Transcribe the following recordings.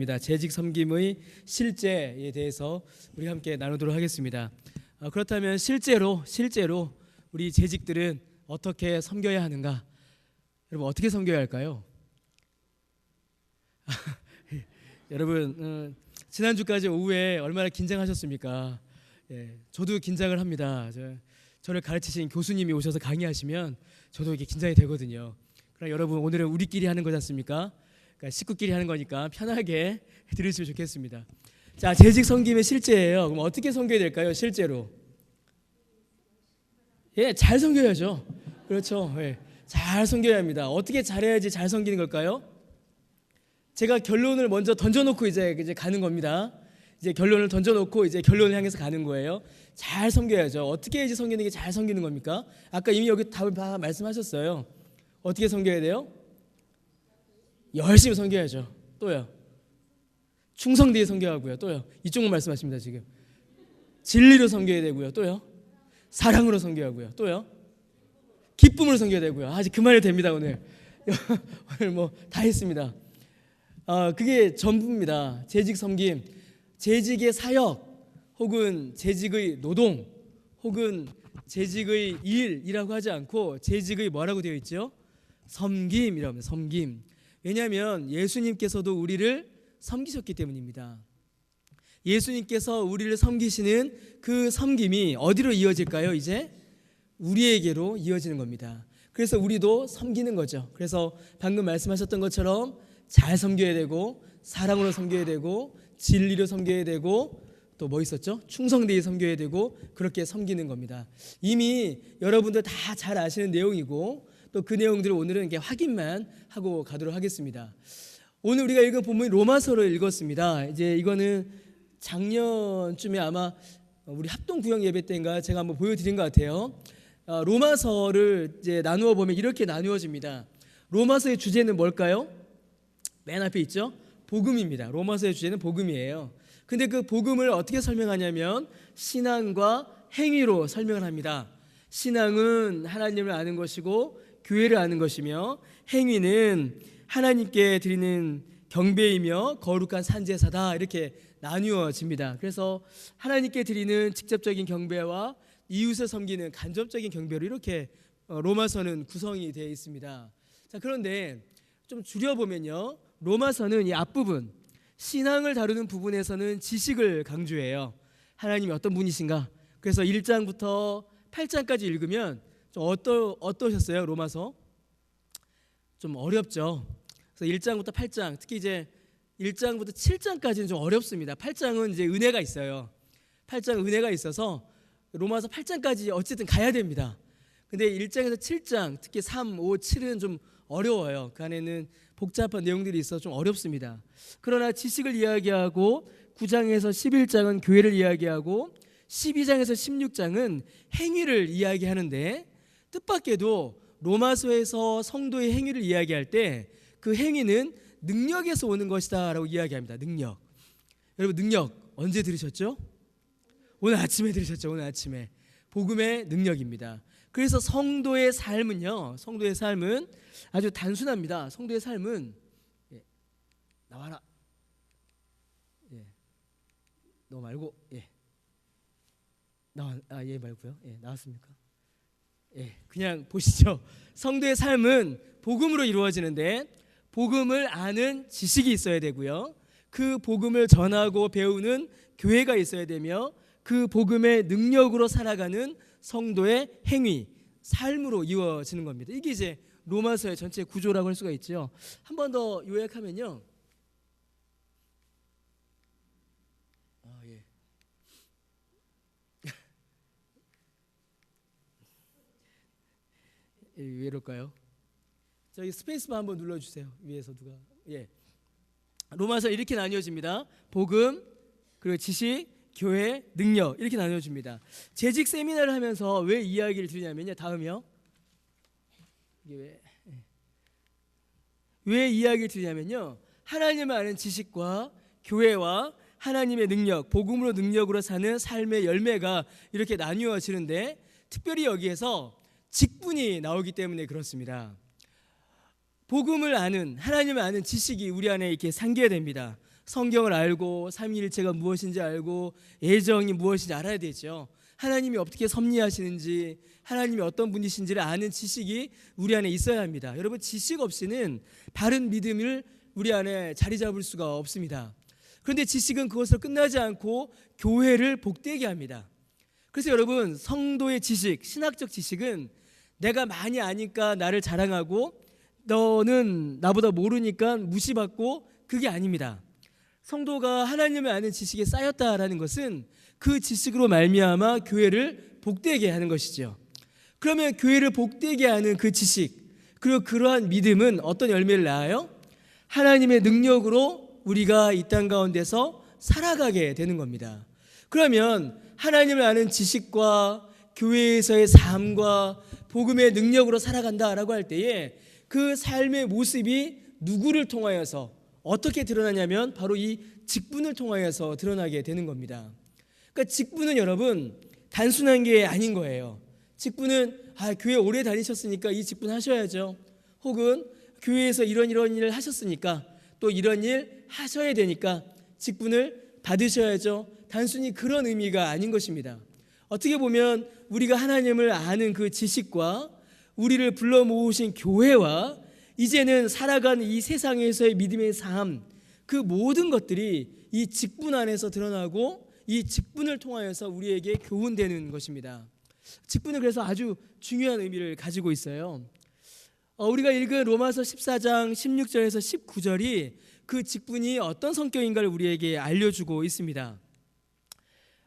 하겠습니다. 재직 섬김의 실제에 대해서 우리 함께 나누도록 하겠습니다. 그렇다면 실제로 우리 재직들은 어떻게 섬겨야 하는가? 여러분 어떻게 섬겨야 할까요? 여러분 지난주까지 오후에 얼마나 긴장하셨습니까? 저도 긴장을 합니다. 저를 가르치신 교수님이 오셔서 강의하시면 저도 이렇게 긴장이 되거든요. 그러나 여러분 오늘은 우리끼리 하는 거지 않습니까? 그러니까 식구끼리 하는 거니까 편하게 들으시면 좋겠습니다. 자, 재직 섬김의 실제예요. 그럼 어떻게 섬겨야 될까요? 실제로 잘 섬겨야죠. 그렇죠. 잘 섬겨야 합니다. 어떻게 잘해야지 잘 섬기는 걸까요? 제가 결론을 먼저 던져놓고 이제 가는 겁니다. 이제 결론을 던져놓고 이제 결론을 향해서 가는 거예요. 잘 섬겨야죠. 어떻게 해야지 섬기는 게 잘 섬기는 겁니까? 아까 이미 여기 답을 다 말씀하셨어요. 어떻게 섬겨야 돼요? 열심히 섬겨야죠. 또요. 충성되게 섬겨야고요. 또요. 이쪽만 말씀하십니다 지금. 진리로 섬겨야 되고요. 또요. 사랑으로 섬겨야고요. 또요. 기쁨으로 섬겨야 되고요. 아직 그만해도 됩니다 오늘. 오늘 뭐 다 했습니다. 그게 전부입니다. 재직 섬김, 재직의 사역, 혹은 재직의 노동, 혹은 재직의 일이라고 하지 않고 재직의 뭐라고 되어 있죠? 섬김이라고 합니다. 섬김. 왜냐하면 예수님께서도 우리를 섬기셨기 때문입니다. 예수님께서 우리를 섬기시는 그 섬김이 어디로 이어질까요? 이제 우리에게로 이어지는 겁니다. 그래서 우리도 섬기는 거죠. 그래서 방금 말씀하셨던 것처럼 잘 섬겨야 되고, 사랑으로 섬겨야 되고, 진리로 섬겨야 되고, 또 뭐 있었죠? 충성되게 섬겨야 되고, 그렇게 섬기는 겁니다. 이미 여러분들 다 잘 아시는 내용이고, 또 그 내용들을 오늘은 이렇게 확인만 하고 가도록 하겠습니다. 오늘 우리가 읽은 본문이 로마서를 읽었습니다. 이제 이거는 작년쯤에 아마 우리 합동구역 예배 때인가 제가 한번 보여드린 것 같아요. 로마서를 이제 나누어 보면 이렇게 나누어집니다. 로마서의 주제는 뭘까요? 맨 앞에 있죠? 복음입니다. 로마서의 주제는 복음이에요. 근데 그 복음을 어떻게 설명하냐면 신앙과 행위로 설명을 합니다. 신앙은 하나님을 아는 것이고 교회를 아는 것이며, 행위는 하나님께 드리는 경배이며 거룩한 산제사다, 이렇게 나누어집니다. 그래서 하나님께 드리는 직접적인 경배와 이웃을 섬기는 간접적인 경배로 이렇게 로마서는 구성이 되어 있습니다. 자, 그런데 좀 줄여보면요, 로마서는 이 앞부분 신앙을 다루는 부분에서는 지식을 강조해요. 하나님이 어떤 분이신가. 그래서 1장부터 8장까지 읽으면 좀 어떠셨어요? 로마서 좀 어렵죠. 그래서 1장부터 8장, 특히 이제 1장부터 7장까지는 좀 어렵습니다. 8장은 이제 은혜가 있어요. 8장은 은혜가 있어서 로마서 8장까지 어쨌든 가야 됩니다. 근데 1장에서 7장, 특히 3, 5, 7은 좀 어려워요. 그 안에는 복잡한 내용들이 있어서 좀 어렵습니다. 그러나 지식을 이야기하고 9장에서 11장은 교회를 이야기하고 12장에서 16장은 행위를 이야기하는데, 뜻밖에도 로마서에서 성도의 행위를 이야기할 때 그 행위는 능력에서 오는 것이다 라고 이야기합니다. 능력. 여러분 능력 언제 들으셨죠? 오늘 아침에 들으셨죠? 오늘 아침에. 복음의 능력입니다. 그래서 성도의 삶은요, 성도의 삶은 아주 단순합니다. 성도의 삶은 나와라. 너 말고 얘 말고요. 나왔습니까? 그냥 보시죠. 성도의 삶은 복음으로 이루어지는데, 복음을 아는 지식이 있어야 되고요, 그 복음을 전하고 배우는 교회가 있어야 되며, 그 복음의 능력으로 살아가는 성도의 행위, 삶으로 이루어지는 겁니다. 이게 이제 로마서의 전체 구조라고 할 수가 있죠. 한 번 더 요약하면요, 왜 이럴까요? 저기 스페이스바 한번 눌러주세요. 위에서 누가. 로마서 이렇게 나뉘어집니다. 복음, 그리고 지식, 교회, 능력, 이렇게 나뉘어집니다. 재직 세미나를 하면서 왜 이 이야기를 드리냐면요, 다음이요. 이게 왜 이야기를 드리냐면요, 하나님을 아는 지식과 교회와 하나님의 능력, 복음으로 능력으로 사는 삶의 열매가 이렇게 나뉘어지는데, 특별히 여기에서 직분이 나오기 때문에 그렇습니다. 복음을 아는, 하나님을 아는 지식이 우리 안에 이렇게 생겨야 됩니다. 성경을 알고 삼위일체가 무엇인지 알고 애정이 무엇인지 알아야 되죠. 하나님이 어떻게 섭리하시는지, 하나님이 어떤 분이신지를 아는 지식이 우리 안에 있어야 합니다. 여러분, 지식 없이는 바른 믿음을 우리 안에 자리 잡을 수가 없습니다. 그런데 지식은 그것으로 끝나지 않고 교회를 복되게 합니다. 그래서 여러분, 성도의 지식, 신학적 지식은 내가 많이 아니까 나를 자랑하고 너는 나보다 모르니까 무시받고, 그게 아닙니다. 성도가 하나님을 아는 지식에 쌓였다라는 것은 그 지식으로 말미암아 교회를 복되게 하는 것이죠. 그러면 교회를 복되게 하는 그 지식, 그리고 그러한 믿음은 어떤 열매를 낳아요? 하나님의 능력으로 우리가 이 땅 가운데서 살아가게 되는 겁니다. 그러면 하나님을 아는 지식과 교회에서의 삶과 복음의 능력으로 살아간다라고 할 때에 그 삶의 모습이 누구를 통하여서 어떻게 드러나냐면 바로 이 직분을 통하여서 드러나게 되는 겁니다. 그러니까 직분은 여러분 단순한 게 아닌 거예요. 직분은 교회 오래 다니셨으니까 이 직분 하셔야죠. 혹은 교회에서 이런 일을 하셨으니까 또 이런 일 하셔야 되니까 직분을 받으셔야죠. 단순히 그런 의미가 아닌 것입니다. 어떻게 보면 우리가 하나님을 아는 그 지식과 우리를 불러 모으신 교회와 이제는 살아가는 이 세상에서의 믿음의 삶, 그 모든 것들이 이 직분 안에서 드러나고 이 직분을 통하여서 우리에게 교훈되는 것입니다. 직분은 그래서 아주 중요한 의미를 가지고 있어요. 우리가 읽은 로마서 14장 16절에서 19절이 그 직분이 어떤 성격인가를 우리에게 알려주고 있습니다.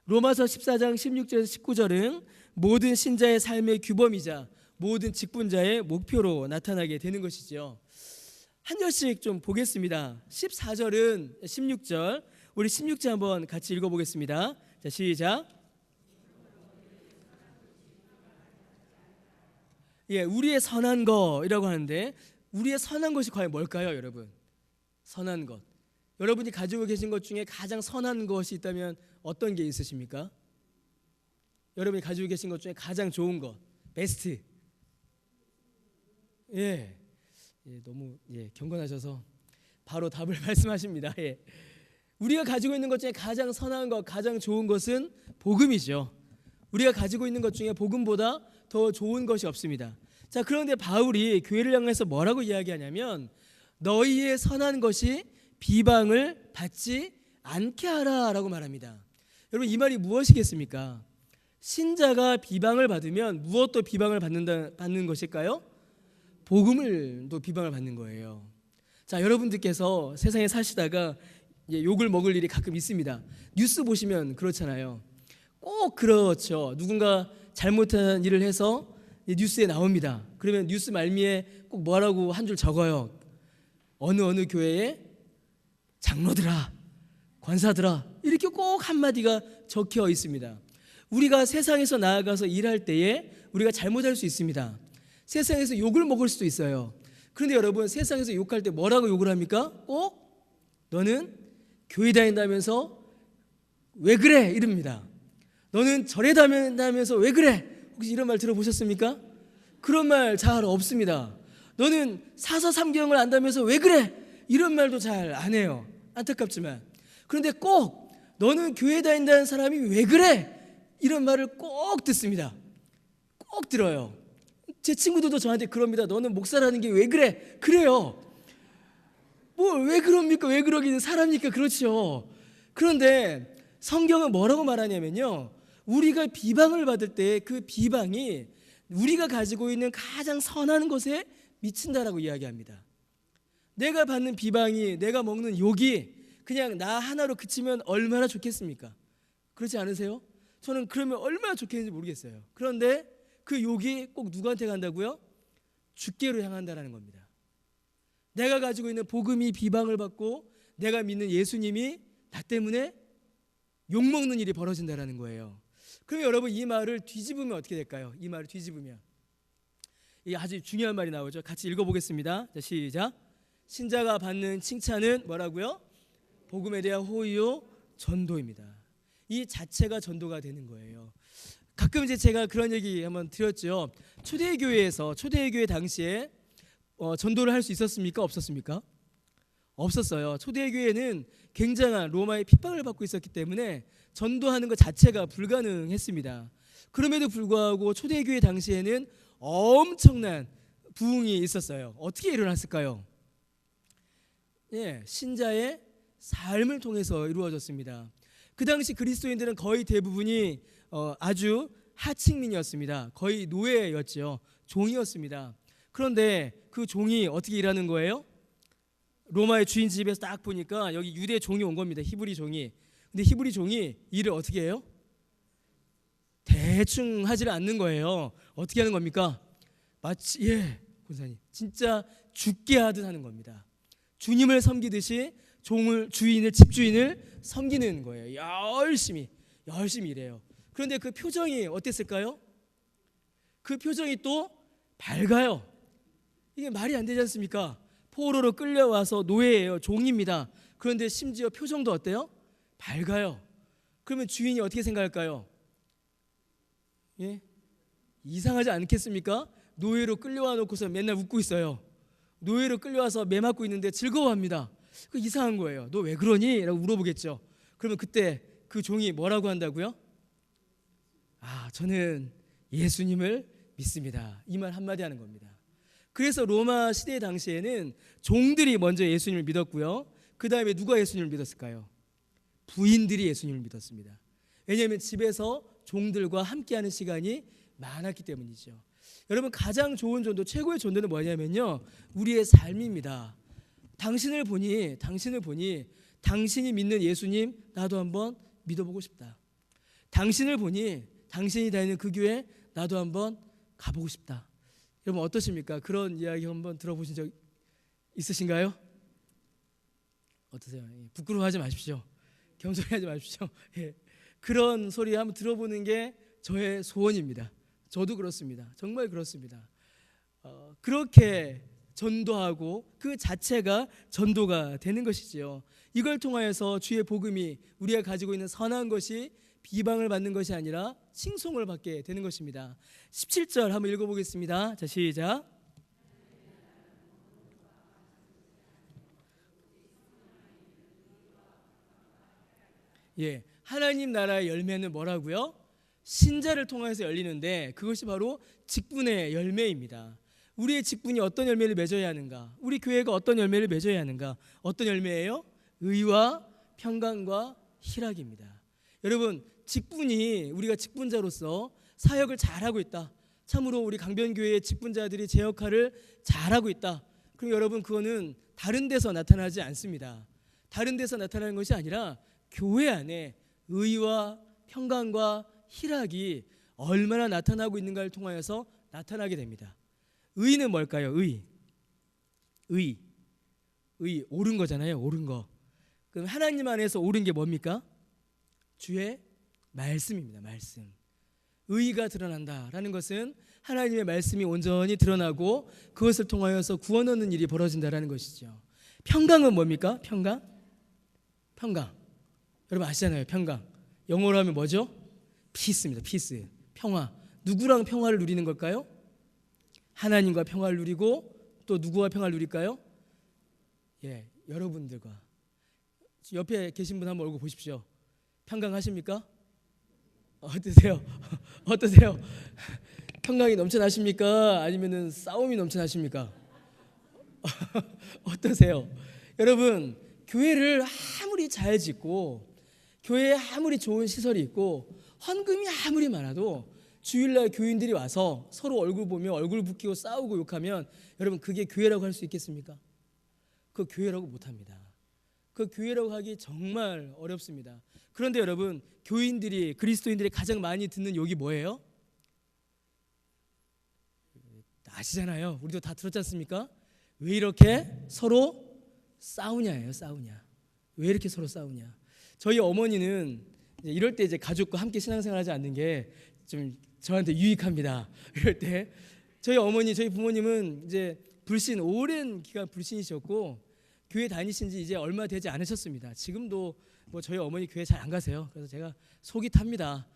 로마서 14장 16절에서 19절은 모든 신자의 삶의 규범이자 모든 직분자의 목표로 나타나게 되는 것이죠. 한 절씩 좀 보겠습니다. 14절은 16절, 우리 16절 한번 같이 읽어보겠습니다. 자, 시작. 우리의 선한 거이라고 하는데 우리의 선한 것이 과연 뭘까요, 여러분? 선한 것. 여러분이 가지고 계신 것 중에 가장 선한 것이 있다면 어떤 게 있으십니까? 여러분이 가지고 계신 것 중에 가장 좋은 것, 베스트. 너무 경건하셔서 바로 답을 말씀하십니다. 우리가 가지고 있는 것 중에 가장 선한 것, 가장 좋은 것은 복음이죠. 우리가 가지고 있는 것 중에 복음보다 더 좋은 것이 없습니다. 자, 그런데 바울이 교회를 향해서 뭐라고 이야기하냐면 너희의 선한 것이 비방을 받지 않게 하라라고 말합니다. 여러분, 이 말이 무엇이겠습니까? 신자가 비방을 받으면 무엇도 비방을 받는 것일까요? 복음을 또 비방을 받는 거예요. 자, 여러분들께서 세상에 사시다가 욕을 먹을 일이 가끔 있습니다. 뉴스 보시면 그렇잖아요. 꼭 그렇죠. 누군가 잘못한 일을 해서 뉴스에 나옵니다. 그러면 뉴스 말미에 꼭 뭐라고 한 줄 적어요. 어느 교회에 장로들아, 권사들아, 이렇게 꼭 한마디가 적혀 있습니다. 우리가 세상에서 나아가서 일할 때에 우리가 잘못할 수 있습니다. 세상에서 욕을 먹을 수도 있어요. 그런데 여러분, 세상에서 욕할 때 뭐라고 욕을 합니까? 꼭 너는 교회 다닌다면서 왜 그래? 이럽니다. 너는 절에 다닌다면서 왜 그래? 혹시 이런 말 들어보셨습니까? 그런 말 잘 없습니다. 너는 사서삼경을 안다면서 왜 그래? 이런 말도 잘 안 해요. 안타깝지만. 그런데 꼭 너는 교회 다닌다는 사람이 왜 그래? 이런 말을 꼭 듣습니다. 꼭 들어요. 제 친구들도 저한테 그럽니다. 너는 목사라는 게 왜 그래? 그래요. 뭐 왜 그럽니까? 왜 그러기는 사람이니까 그렇죠. 그런데 성경은 뭐라고 말하냐면요, 우리가 비방을 받을 때 그 비방이 우리가 가지고 있는 가장 선한 것에 미친다라고 이야기합니다. 내가 받는 비방이, 내가 먹는 욕이 그냥 나 하나로 그치면 얼마나 좋겠습니까? 그렇지 않으세요? 저는 그러면 얼마나 좋겠는지 모르겠어요. 그런데 그 욕이 꼭 누구한테 간다고요? 주께로 향한다라는 겁니다. 내가 가지고 있는 복음이 비방을 받고 내가 믿는 예수님이 나 때문에 욕먹는 일이 벌어진다라는 거예요. 그러면 여러분, 이 말을 뒤집으면 어떻게 될까요? 이 말을 뒤집으면 이게 아주 중요한 말이 나오죠. 같이 읽어보겠습니다. 자, 시작. 신자가 받는 칭찬은 뭐라고요? 복음에 대한 호의요, 전도입니다. 이 자체가 전도가 되는 거예요. 가끔 이제 제가 그런 얘기 한번 드렸죠. 초대교회 당시에 전도를 할 수 있었습니까? 없었습니까? 없었어요. 초대교회는 굉장한 로마의 핍박을 받고 있었기 때문에 전도하는 것 자체가 불가능했습니다. 그럼에도 불구하고 초대교회 당시에는 엄청난 부흥이 있었어요. 어떻게 일어났을까요? 예, 신자의 삶을 통해서 이루어졌습니다. 그 당시 그리스도인들은 거의 대부분이 아주 하층민이었습니다. 거의 노예였죠. 종이었습니다. 그런데 그 종이 어떻게 일하는 거예요? 로마의 주인 집에서 딱 보니까 여기 유대 종이 온 겁니다. 히브리 종이. 근데 히브리 종이 일을 어떻게 해요? 대충 하지를 않는 거예요. 어떻게 하는 겁니까? 마치 권사님 진짜 죽게 하듯 하는 겁니다. 주님을 섬기듯이 주인을 집주인을 섬기는 거예요. 열심히 일해요. 그런데 그 표정이 어땠을까요? 그 표정이 또 밝아요. 이게 말이 안 되지 않습니까? 포로로 끌려와서 노예예요. 종입니다. 그런데 심지어 표정도 어때요? 밝아요. 그러면 주인이 어떻게 생각할까요? 예? 이상하지 않겠습니까? 노예로 끌려와 놓고서 맨날 웃고 있어요. 노예로 끌려와서 매 맞고 있는데 즐거워합니다. 그 이상한 거예요. 너 왜 그러니? 라고 물어보겠죠. 그러면 그때 그 종이 뭐라고 한다고요? 저는 예수님을 믿습니다. 이 말 한마디 하는 겁니다. 그래서 로마 시대 당시에는 종들이 먼저 예수님을 믿었고요. 그 다음에 누가 예수님을 믿었을까요? 부인들이 예수님을 믿었습니다. 왜냐하면 집에서 종들과 함께하는 시간이 많았기 때문이죠. 여러분 가장 좋은 전도, 최고의 전도는 뭐냐면요, 우리의 삶입니다. 당신을 보니 당신이 믿는 예수님 나도 한번 믿어보고 싶다. 당신을 보니 당신이 다니는 그 교회 나도 한번 가보고 싶다. 여러분 어떠십니까? 그런 이야기 한번 들어보신 적 있으신가요? 어떠세요? 부끄러워하지 마십시오. 겸손하지 마십시오. 그런 소리 한번 들어보는 게 저의 소원입니다. 저도 그렇습니다. 정말 그렇습니다. 그렇게 전도하고 그 자체가 전도가 되는 것이지요. 이걸 통하여서 주의 복음이 우리가 가지고 있는 선한 것이 비방을 받는 것이 아니라 칭송을 받게 되는 것입니다. 17절 한번 읽어보겠습니다. 자, 시작. 하나님 나라의 열매는 뭐라고요? 신자를 통해서 열리는데 그것이 바로 직분의 열매입니다. 우리의 직분이 어떤 열매를 맺어야 하는가? 우리 교회가 어떤 열매를 맺어야 하는가? 어떤 열매예요? 의와 평강과 희락입니다. 여러분 직분이, 우리가 직분자로서 사역을 잘하고 있다. 참으로 우리 강변교회의 직분자들이 제 역할을 잘하고 있다. 그럼 여러분 그거는 다른 데서 나타나지 않습니다. 다른 데서 나타나는 것이 아니라 교회 안에 의와 평강과 희락이 얼마나 나타나고 있는가를 통하여서 나타나게 됩니다. 의는 뭘까요? 의 옳은 거잖아요. 옳은 거. 그럼 하나님 안에서 옳은 게 뭡니까? 주의 말씀입니다. 말씀. 의가 드러난다라는 것은 하나님의 말씀이 온전히 드러나고 그것을 통하여서 구원 얻는 일이 벌어진다라는 것이죠. 평강은 뭡니까? 평강. 여러분 아시잖아요. 평강. 영어로 하면 뭐죠? 피스입니다. 피스. 평화. 누구랑 평화를 누리는 걸까요? 하나님과 평화를 누리고 또 누구와 평화를 누릴까요? 여러분들과. 옆에 계신 분 한번 얼굴 보십시오. 평강하십니까? 어떠세요? 평강이 넘쳐나십니까? 아니면은 싸움이 넘쳐나십니까? 어떠세요? 여러분 교회를 아무리 잘 짓고 교회에 아무리 좋은 시설이 있고 헌금이 아무리 많아도 주일날 교인들이 와서 서로 얼굴 보며 얼굴 붓기고 싸우고 욕하면 여러분 그게 교회라고 할 수 있겠습니까? 그 교회라고 못합니다. 그 교회라고 하기 정말 어렵습니다. 그런데 여러분 교인들이, 그리스도인들이 가장 많이 듣는 욕이 뭐예요? 아시잖아요. 우리도 다 들었지 않습니까? 왜 이렇게 서로 싸우냐예요. 왜 이렇게 서로 싸우냐. 저희 어머니는 이럴 때 이제 가족과 함께 신앙생활하지 않는 게 좀 저한테 유익합니다. 이럴 때 저희 어머니, 저희 부모님은 이제 불신, 오랜 기간 불신이셨고 교회 다니신 지 이제 얼마 되지 않으셨습니다. 지금도 뭐 저희 어머니 교회 잘 안 가세요. 그래서 제가 속이 탑니다.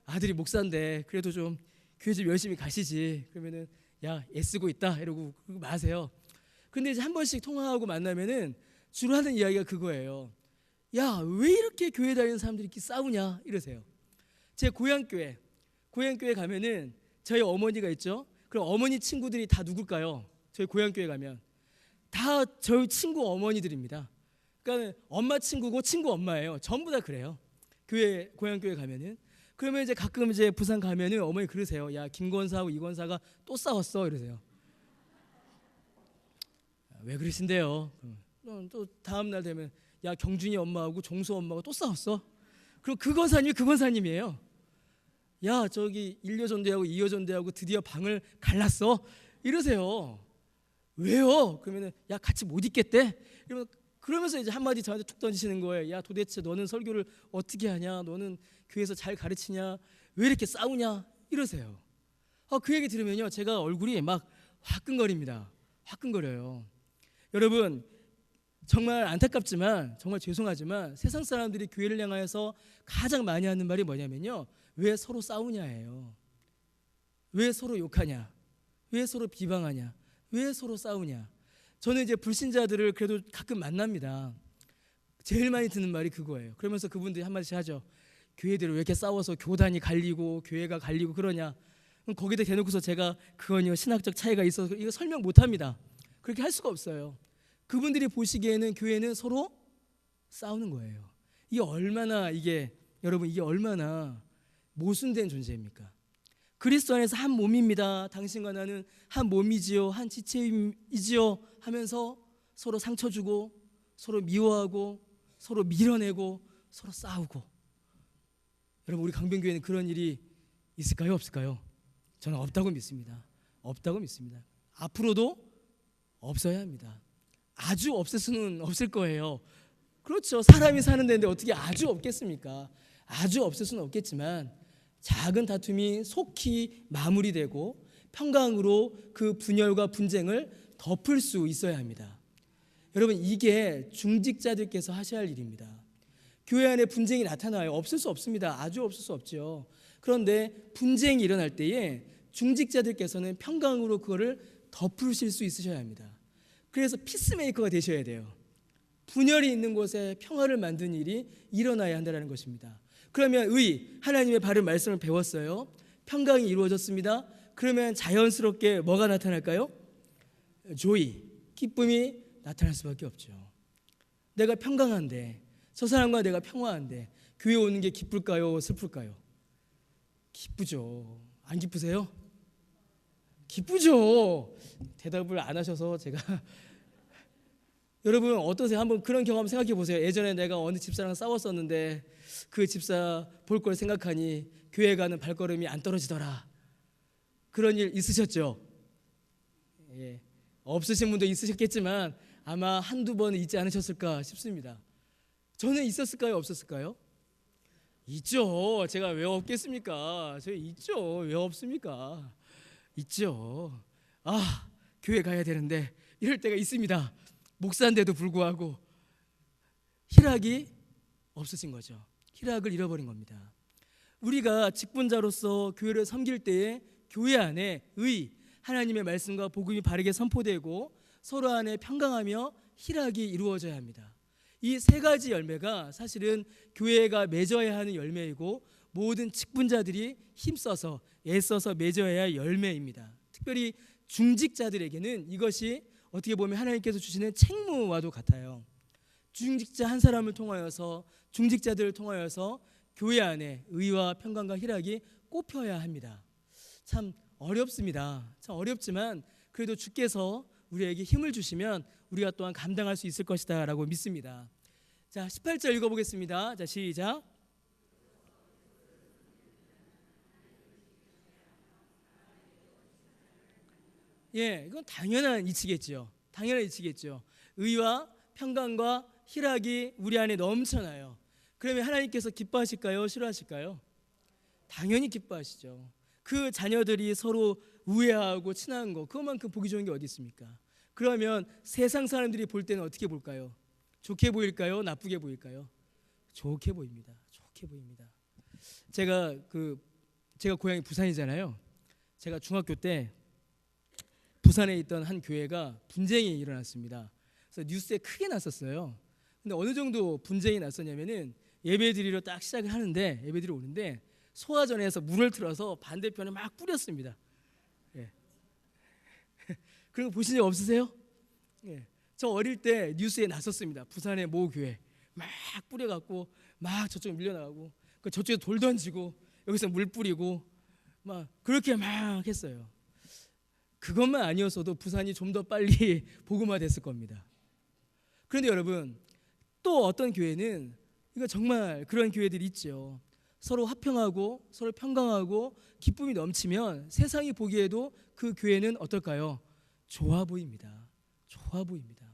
아들이 목사인데 그래도 좀 교회 좀 열심히 가시지. 그러면은 야 애쓰고 있다 이러고 마세요. 근데 이제 한 번씩 통화하고 만나면은 주로 하는 이야기가 그거예요. 야, 왜 이렇게 교회 다니는 사람들이 이렇게 싸우냐 이러세요. 제 고향교회 가면은 저희 어머니가 있죠. 그럼 어머니 친구들이 다 누굴까요? 저희 고향교회 가면 다 저희 친구 어머니들입니다. 그러니까 엄마 친구고 친구 엄마예요. 전부 다 그래요. 고향교회 가면은. 그러면 이제 가끔 이제 부산 가면은 어머니 그러세요. 야, 김권사하고 이권사가 또 싸웠어 이러세요. 왜 그러신데요? 또 다음 날 되면 야, 경준이 엄마하고 종수 엄마가 또 싸웠어. 그럼 그 권사님이에요. 야, 저기 1여 전대하고 2여 전대하고 드디어 방을 갈랐어 이러세요. 왜요? 그러면은 야, 같이 못 있겠대. 그러면서 이제 한마디 저한테 툭 던지시는 거예요. 야, 도대체 너는 설교를 어떻게 하냐? 너는 교회에서 잘 가르치냐? 왜 이렇게 싸우냐? 이러세요. 그 얘기 들으면요, 제가 얼굴이 막 화끈거립니다. 화끈거려요. 여러분, 정말 안타깝지만 정말 죄송하지만 세상 사람들이 교회를 향하여서 가장 많이 하는 말이 뭐냐면요, 왜 서로 싸우냐예요. 왜 서로 욕하냐? 왜 서로 비방하냐? 왜 서로 싸우냐? 저는 이제 불신자들을 그래도 가끔 만납니다. 제일 많이 듣는 말이 그거예요. 그러면서 그분들이 한마디씩 하죠. 교회들이 왜 이렇게 싸워서 교단이 갈리고 교회가 갈리고 그러냐? 그럼 거기다 대놓고서 제가 그건요, 신학적 차이가 있어서 이거 설명 못합니다. 그렇게 할 수가 없어요. 그분들이 보시기에는 교회는 서로 싸우는 거예요. 여러분, 이게 얼마나 모순된 존재입니까? 그리스도 안에서 한 몸입니다. 당신과 나는 한 몸이지요, 한 지체이지요 하면서 서로 상처 주고 서로 미워하고 서로 밀어내고 서로 싸우고. 여러분, 우리 강변교회는 그런 일이 있을까요? 없을까요? 저는 없다고 믿습니다. 없다고 믿습니다. 앞으로도 없어야 합니다. 아주 없을 수는 없을 거예요. 그렇죠. 사람이 사는 데인데 어떻게 아주 없겠습니까? 아주 없을 수는 없겠지만 작은 다툼이 속히 마무리되고 평강으로 그 분열과 분쟁을 덮을 수 있어야 합니다. 여러분, 이게 중직자들께서 하셔야 할 일입니다. 교회 안에 분쟁이 나타나요. 없을 수 없습니다. 아주 없을 수 없죠. 그런데 분쟁이 일어날 때에 중직자들께서는 평강으로 그거를 덮으실 수 있으셔야 합니다. 그래서 피스메이커가 되셔야 돼요. 분열이 있는 곳에 평화를 만드는 일이 일어나야 한다는 것입니다. 그러면 하나님의 바른 말씀을 배웠어요. 평강이 이루어졌습니다. 그러면 자연스럽게 뭐가 나타날까요? 기쁨이 나타날 수밖에 없죠. 내가 평강한데, 저 사람과 내가 평화한데 교회 오는 게 기쁠까요? 슬플까요? 기쁘죠. 안 기쁘세요? 기쁘죠. 대답을 안 하셔서 제가 여러분 어떠세요? 한번 그런 경험 생각해 보세요. 예전에 내가 어느 집사랑 싸웠었는데 그 집사 볼 걸 생각하니 교회 가는 발걸음이 안 떨어지더라. 그런 일 있으셨죠? 예. 없으신 분도 있으셨겠지만 아마 한두 번은 있지 않으셨을까 싶습니다. 저는 있었을까요? 없었을까요? 있죠. 제가 왜 없겠습니까? 저 있죠. 왜 없습니까? 있죠. 교회 가야 되는데 이럴 때가 있습니다. 목사인데도 불구하고 희락이 없으신 거죠. 희락을 잃어버린 겁니다. 우리가 직분자로서 교회를 섬길 때에 교회 안에 하나님의 말씀과 복음이 바르게 선포되고 서로 안에 평강하며 희락이 이루어져야 합니다. 이 세 가지 열매가 사실은 교회가 맺어야 하는 열매이고 모든 직분자들이 힘써서 애써서 맺어야 할 열매입니다. 특별히 중직자들에게는 이것이 어떻게 보면 하나님께서 주시는 책무와도 같아요. 중직자 한 사람을 통하여서, 중직자들을 통하여서 교회 안에 의와 평강과 희락이 꼽혀야 합니다. 참 어렵습니다. 참 어렵지만 그래도 주께서 우리에게 힘을 주시면 우리가 또한 감당할 수 있을 것이다 라고 믿습니다. 자, 18절 읽어보겠습니다. 자, 시작. 이건 당연한 이치겠죠. 당연한 이치겠죠. 의와 평강과 희락이 우리 안에 넘쳐나요. 그러면 하나님께서 기뻐하실까요? 싫어하실까요? 당연히 기뻐하시죠. 그 자녀들이 서로 우애하고 친한 거, 그것만큼 보기 좋은 게 어디 있습니까? 그러면 세상 사람들이 볼 때는 어떻게 볼까요? 좋게 보일까요? 나쁘게 보일까요? 좋게 보입니다. 좋게 보입니다. 제가 고향이 부산이잖아요. 제가 중학교 때 부산에 있던 한 교회가 분쟁이 일어났습니다. 그래서 뉴스에 크게 났었어요. 근데 어느 정도 분쟁이 났었냐면은 예배 드리러 딱 시작을 하는데 예배 드리러 오는데 소화전에서 물을 틀어서 반대편에 막 뿌렸습니다. 예. 그런 거 보신 적 없으세요? 예. 저 어릴 때 뉴스에 났었습니다. 부산의 모 교회 막 뿌려갖고 막 저쪽 밀려나가고 저쪽에 돌 던지고 여기서 물 뿌리고 막 그렇게 막 했어요. 그것만 아니었어도 부산이 좀 더 빨리 복음화됐을 겁니다. 그런데 여러분 또 어떤 교회는 이거 정말 그런 교회들이 있죠. 서로 화평하고 서로 평강하고 기쁨이 넘치면 세상이 보기에도 그 교회는 어떨까요? 좋아 보입니다. 좋아 보입니다.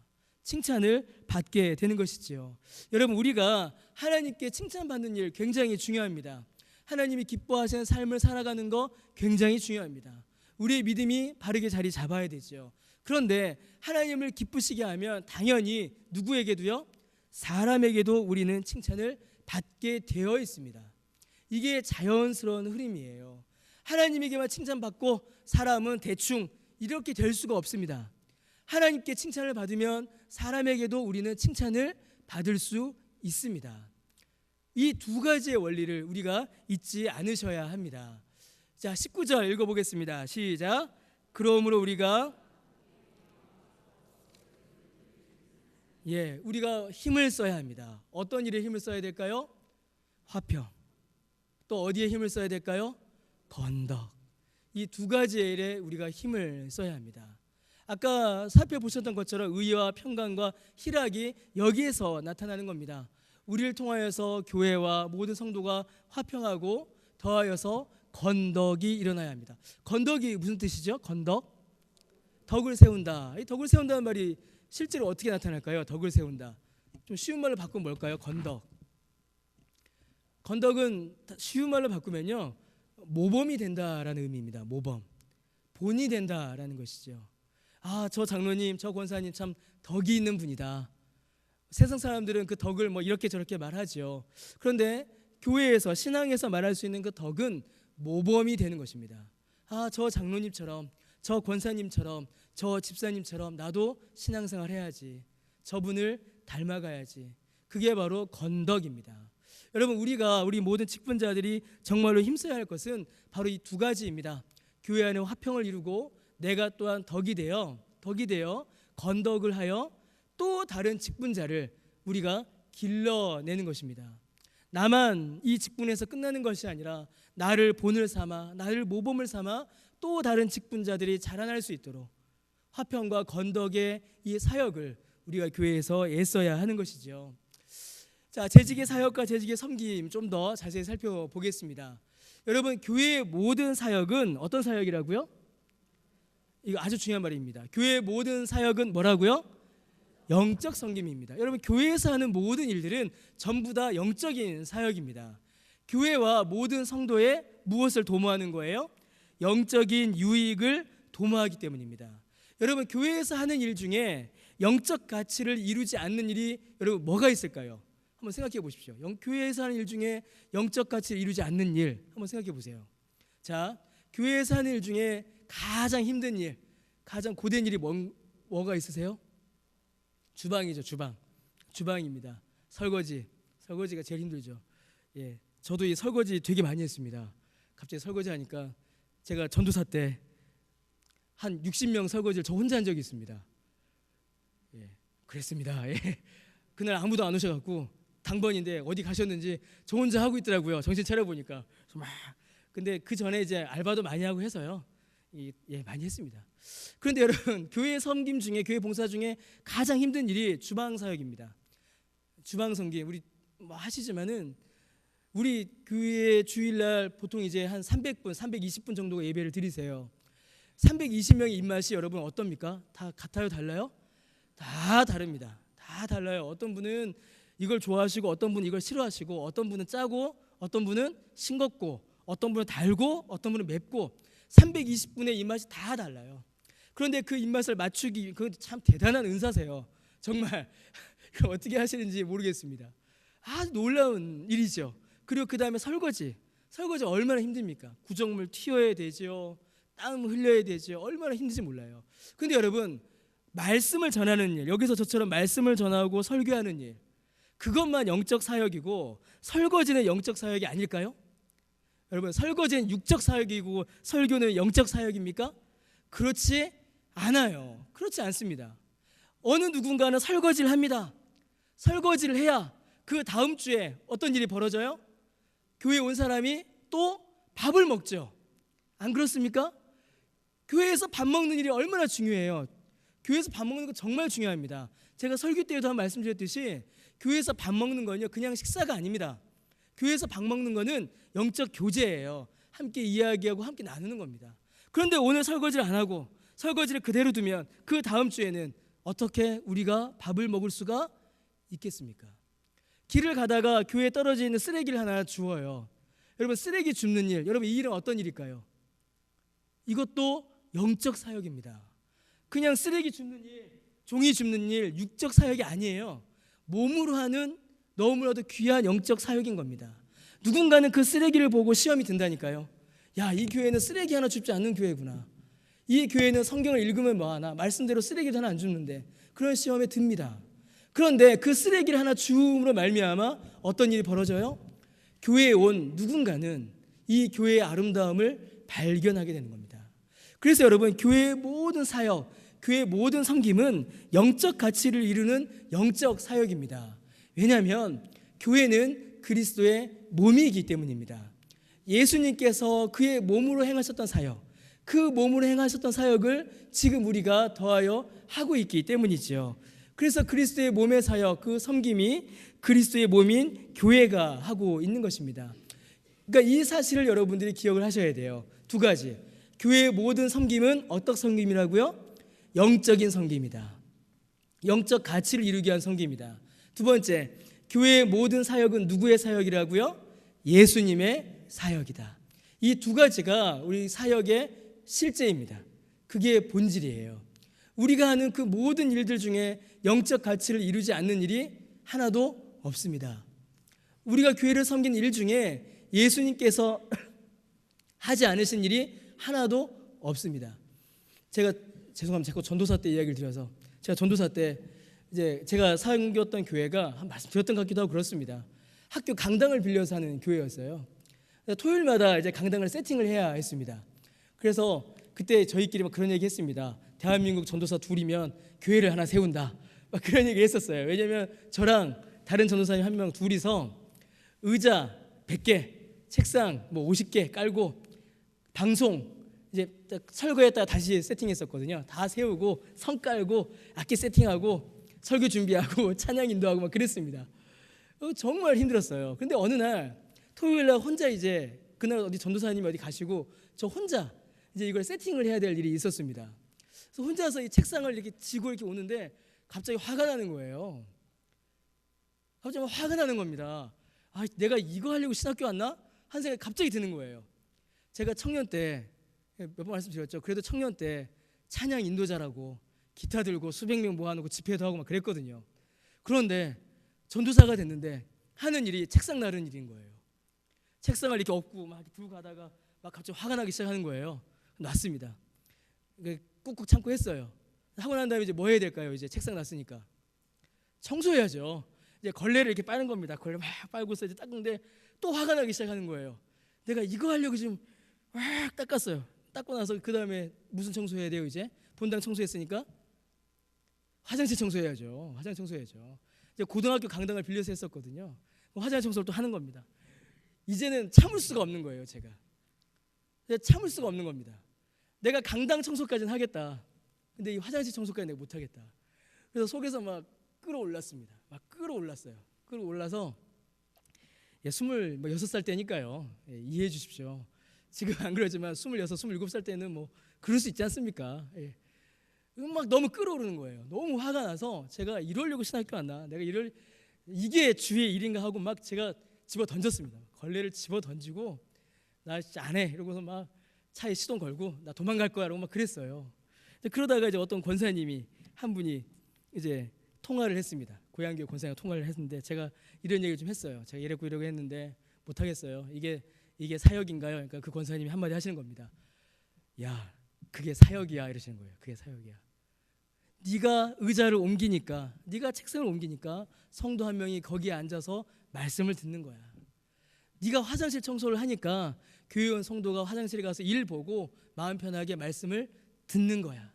칭찬을 받게 되는 것이지요. 여러분 우리가 하나님께 칭찬받는 일 굉장히 중요합니다. 하나님이 기뻐하시는 삶을 살아가는 거 굉장히 중요합니다. 우리의 믿음이 바르게 자리 잡아야 되죠. 그런데 하나님을 기쁘시게 하면 당연히 누구에게도요? 사람에게도 우리는 칭찬을 받게 되어 있습니다. 이게 자연스러운 흐름이에요. 하나님에게만 칭찬받고 사람은 대충 이렇게 될 수가 없습니다. 하나님께 칭찬을 받으면 사람에게도 우리는 칭찬을 받을 수 있습니다. 이 두 가지의 원리를 우리가 잊지 않으셔야 합니다. 자, 19절 읽어보겠습니다. 시작. 그러므로 우리가 우리가 힘을 써야 합니다. 어떤 일에 힘을 써야 될까요? 화평. 또 어디에 힘을 써야 될까요? 건덕. 이 두 가지의 일에 우리가 힘을 써야 합니다. 아까 살펴보셨던 것처럼 의와 평강과 희락이 여기에서 나타나는 겁니다. 우리를 통하여서 교회와 모든 성도가 화평하고 더하여서 건덕이 일어나야 합니다. 건덕이 무슨 뜻이죠? 건덕? 덕을 세운다. 이 덕을 세운다는 말이 실제로 어떻게 나타날까요? 덕을 세운다. 좀 쉬운 말로 바꾸면 뭘까요? 건덕. 건덕은 쉬운 말로 바꾸면요, 모범이 된다라는 의미입니다. 모범. 본이 된다라는 것이죠. 아, 저 장로님, 저 권사님 참 덕이 있는 분이다. 세상 사람들은 그 덕을 뭐 이렇게 저렇게 말하죠. 그런데 교회에서 신앙에서 말할 수 있는 그 덕은 모범이 되는 것입니다. 아, 저 장로님처럼, 저 권사님처럼, 저 집사님처럼 나도 신앙생활 해야지. 저분을 닮아가야지. 그게 바로 건덕입니다. 여러분 우리 모든 직분자들이 정말로 힘써야 할 것은 바로 이 두 가지입니다. 교회 안에 화평을 이루고 내가 또한 덕이 되어 건덕을 하여 또 다른 직분자를 우리가 길러내는 것입니다. 나만 이 직분에서 끝나는 것이 아니라 나를 본을 삼아 나를 모범을 삼아 또 다른 직분자들이 자라날 수 있도록 화평과 건덕의 이 사역을 우리가 교회에서 애써야 하는 것이죠. 자, 재직의 사역과 재직의 섬김 좀 더 자세히 살펴보겠습니다. 여러분 교회의 모든 사역은 어떤 사역이라고요? 이거 아주 중요한 말입니다. 교회의 모든 사역은 뭐라고요? 영적 섬김입니다. 여러분 교회에서 하는 모든 일들은 전부 다 영적인 사역입니다. 교회와 모든 성도의 무엇을 도모하는 거예요? 영적인 유익을 도모하기 때문입니다. 여러분 교회에서 하는 일 중에 영적 가치를 이루지 않는 일이 여러분 뭐가 있을까요? 한번 생각해 보십시오. 교회에서 하는 일 중에 영적 가치를 이루지 않는 일 한번 생각해 보세요. 자, 교회에서 하는 일 중에 가장 힘든 일, 가장 고된 일이 뭐가 있으세요? 주방이죠. 주방입니다. 설거지가 제일 힘들죠. 예, 저도 이 설거지 되게 많이 했습니다. 갑자기 설거지 하니까 제가 전도사 때 한 60명 설거지를 저 혼자 한 적이 있습니다. 예, 그랬습니다. 예. 그날 아무도 안 오셔갖고 당번인데 어디 가셨는지 저 혼자 하고 있더라고요. 정신 차려보니까. 근데 그 전에 이제 알바도 많이 하고 해서요. 많이 했습니다. 그런데 여러분 교회 섬김 중에 교회 봉사 중에 가장 힘든 일이 주방 사역입니다. 주방 섬김 우리 뭐 하시지만은 우리 교회 주일날 보통 이제 한 300분, 320분 정도가 예배를 드리세요. 320명의 입맛이 여러분 어떻습니까? 다 같아요, 달라요? 다 다릅니다. 다 달라요. 어떤 분은 이걸 좋아하시고 어떤 분은 이걸 싫어하시고 어떤 분은 짜고 어떤 분은 싱겁고 어떤 분은 달고 어떤 분은 맵고 320분의 입맛이 다 달라요. 그런데 그 입맛을 맞추기 그건 참 대단한 은사세요. 정말 어떻게 하시는지 모르겠습니다. 아주 놀라운 일이죠. 그리고 그 다음에 설거지 얼마나 힘듭니까? 구정물 튀어야 되죠. 땀 흘려야 되죠. 얼마나 힘든지 몰라요. 그런데 여러분 말씀을 전하는 일, 여기서 저처럼 말씀을 전하고 설교하는 일, 그것만 영적 사역이고 설거지는 영적 사역이 아닐까요? 여러분, 설거지는 육적 사역이고 설교는 영적 사역입니까? 그렇지 않아요. 그렇지 않습니다. 어느 누군가는 설거지를 합니다. 설거지를 해야 그 다음 주에 어떤 일이 벌어져요? 교회에 온 사람이 또 밥을 먹죠. 안 그렇습니까? 교회에서 밥 먹는 일이 얼마나 중요해요. 교회에서 밥 먹는 거 정말 중요합니다. 제가 설교 때에도 한 말씀드렸듯이 교회에서 밥 먹는 건요, 그냥 식사가 아닙니다. 교회에서 밥 먹는 거는 영적 교제예요. 함께 이야기하고 함께 나누는 겁니다. 그런데 오늘 설거지를 안 하고 설거지를 그대로 두면 그 다음 주에는 어떻게 우리가 밥을 먹을 수가 있겠습니까? 길을 가다가 교회에 떨어져 있는 쓰레기를 하나 주워요. 여러분, 쓰레기 줍는 일, 여러분 이 일은 어떤 일일까요? 이것도 영적 사역입니다. 그냥 쓰레기 줍는 일, 종이 줍는 일, 육적 사역이 아니에요. 몸으로 하는 너무나도 귀한 영적 사역인 겁니다. 누군가는 그 쓰레기를 보고 시험이 든다니까요. 야, 이 교회는 쓰레기 하나 줍지 않는 교회구나. 이 교회는 성경을 읽으면 뭐하나, 말씀대로 쓰레기도 하나 안 줍는데, 그런 시험에 듭니다. 그런데 그 쓰레기를 하나 주음으로 말미암아 어떤 일이 벌어져요? 교회에 온 누군가는 이 교회의 아름다움을 발견하게 되는 겁니다. 그래서 여러분, 교회의 모든 사역, 교회의 모든 섬김은 영적 가치를 이루는 영적 사역입니다. 왜냐하면 교회는 그리스도의 몸이기 때문입니다. 예수님께서 그의 몸으로 행하셨던 사역, 그 몸으로 행하셨던 사역을 지금 우리가 더하여 하고 있기 때문이죠. 그래서 그리스도의 몸의 사역, 그 섬김이 그리스도의 몸인 교회가 하고 있는 것입니다. 그러니까 이 사실을 여러분들이 기억을 하셔야 돼요. 두 가지. 교회의 모든 섬김은 어떤 섬김이라고요? 영적인 섬김이다. 영적 가치를 이루기 위한 섬김이다. 두 번째, 교회의 모든 사역은 누구의 사역이라고요? 예수님의 사역이다. 이 두 가지가 우리 사역의 실제입니다. 그게 본질이에요. 우리가 하는 그 모든 일들 중에 영적 가치를 이루지 않는 일이 하나도 없습니다. 우리가 교회를 섬긴 일 중에 예수님께서 하지 않으신 일이 하나도 없습니다. 죄송합니다. 제가 전도사 때 이야기를 드려서, 제가 전도사 때 이제 제가 섬겼던 교회가 한 말씀 드렸던 것 같기도 하고 그렇습니다. 학교 강당을 빌려서 하는 교회였어요. 토요일마다 이제 강당을 세팅을 해야 했습니다. 그래서 그때 저희끼리 막 그런 얘기 했습니다. 대한민국 전도사 둘이면 교회를 하나 세운다, 막 그런 얘기 했었어요. 왜냐하면 저랑 다른 전도사님 한 명 둘이서 의자 100개, 책상 뭐 50개 깔고 방송 이제 설거했다가 다시 세팅했었거든요. 다 세우고 성 깔고 악기 세팅하고 설교 준비하고 찬양 인도하고 막 그랬습니다. 정말 힘들었어요. 근데 어느 날 토요일 날 혼자 이제 그날 어디 전도사님이 어디 가시고 저 혼자 이제 이걸 세팅을 해야 될 일이 있었습니다. 그래서 혼자서 이 책상을 이렇게 지고 이렇게 오는데 갑자기 화가 나는 거예요. 갑자기 화가 나는 겁니다. 아, 내가 이거 하려고 신학교 왔나? 한 생각이 갑자기 드는 거예요. 제가 청년 때 몇 번 말씀드렸죠. 그래도 청년 때 찬양 인도자라고 기타 들고 수백 명 모아놓고 집회도 하고 막 그랬거든요. 그런데 전도사가 됐는데 하는 일이 책상 나르는 일인 거예요. 책상을 이렇게 엎고 막 들고 가다가 막 갑자기 화가 나기 시작하는 거예요. 놨습니다. 꾹꾹 참고 했어요. 하고 난 다음에 이제 뭐 해야 될까요? 이제 책상 놨으니까 청소해야죠. 이제 걸레를 이렇게 빠는 겁니다. 걸레 막 빨고서 이제 닦는데 또 화가 나기 시작하는 거예요. 내가 이거 하려고 지금 막 닦았어요. 닦고 나서 그 다음에 무슨 청소해야 돼요? 이제 본당 청소했으니까 화장실 청소해야죠. 화장실 청소해야죠. 이제 고등학교 강당을 빌려서 했었거든요. 화장실 청소를 또 하는 겁니다. 이제는 참을 수가 없는 거예요. 제가 참을 수가 없는 겁니다. 내가 강당 청소까지는 하겠다. 근데 이 화장실 청소까지 내가 못 하겠다. 그래서 속에서 막 끌어올랐습니다. 막 끌어올랐어요. 끌어올라서 26살 때니까요. 이해해 주십시오. 지금 안 그러지만 26, 27살 때는 뭐 그럴 수 있지 않습니까? 막 너무 끌어오르는 거예요. 너무 화가 나서 제가 이러려고 신학교 왔나? 내가 이게 주의 일인가 하고 막 제가 집어 던졌습니다. 걸레를 집어 던지고 나 진짜 안 해 이러고서 막 차에 시동 걸고 나 도망갈 거야 라고 막 그랬어요. 그러다가 이제 어떤 권사님이 한 분이 이제 통화를 했습니다. 고향교회 권사님 통화를 했는데 제가 이런 얘기를 좀 했어요. 제가 이러고 했는데 못 하겠어요. 이게 사역인가요? 그러니까 그 권사님이 한마디 하시는 겁니다. 야, 그게 사역이야 이러시는 거예요. 그게 사역이야. 네가 의자를 옮기니까, 네가 책상을 옮기니까 성도 한 명이 거기에 앉아서 말씀을 듣는 거야. 네가 화장실 청소를 하니까 교회 온 성도가 화장실에 가서 일 보고 마음 편하게 말씀을 듣는 거야.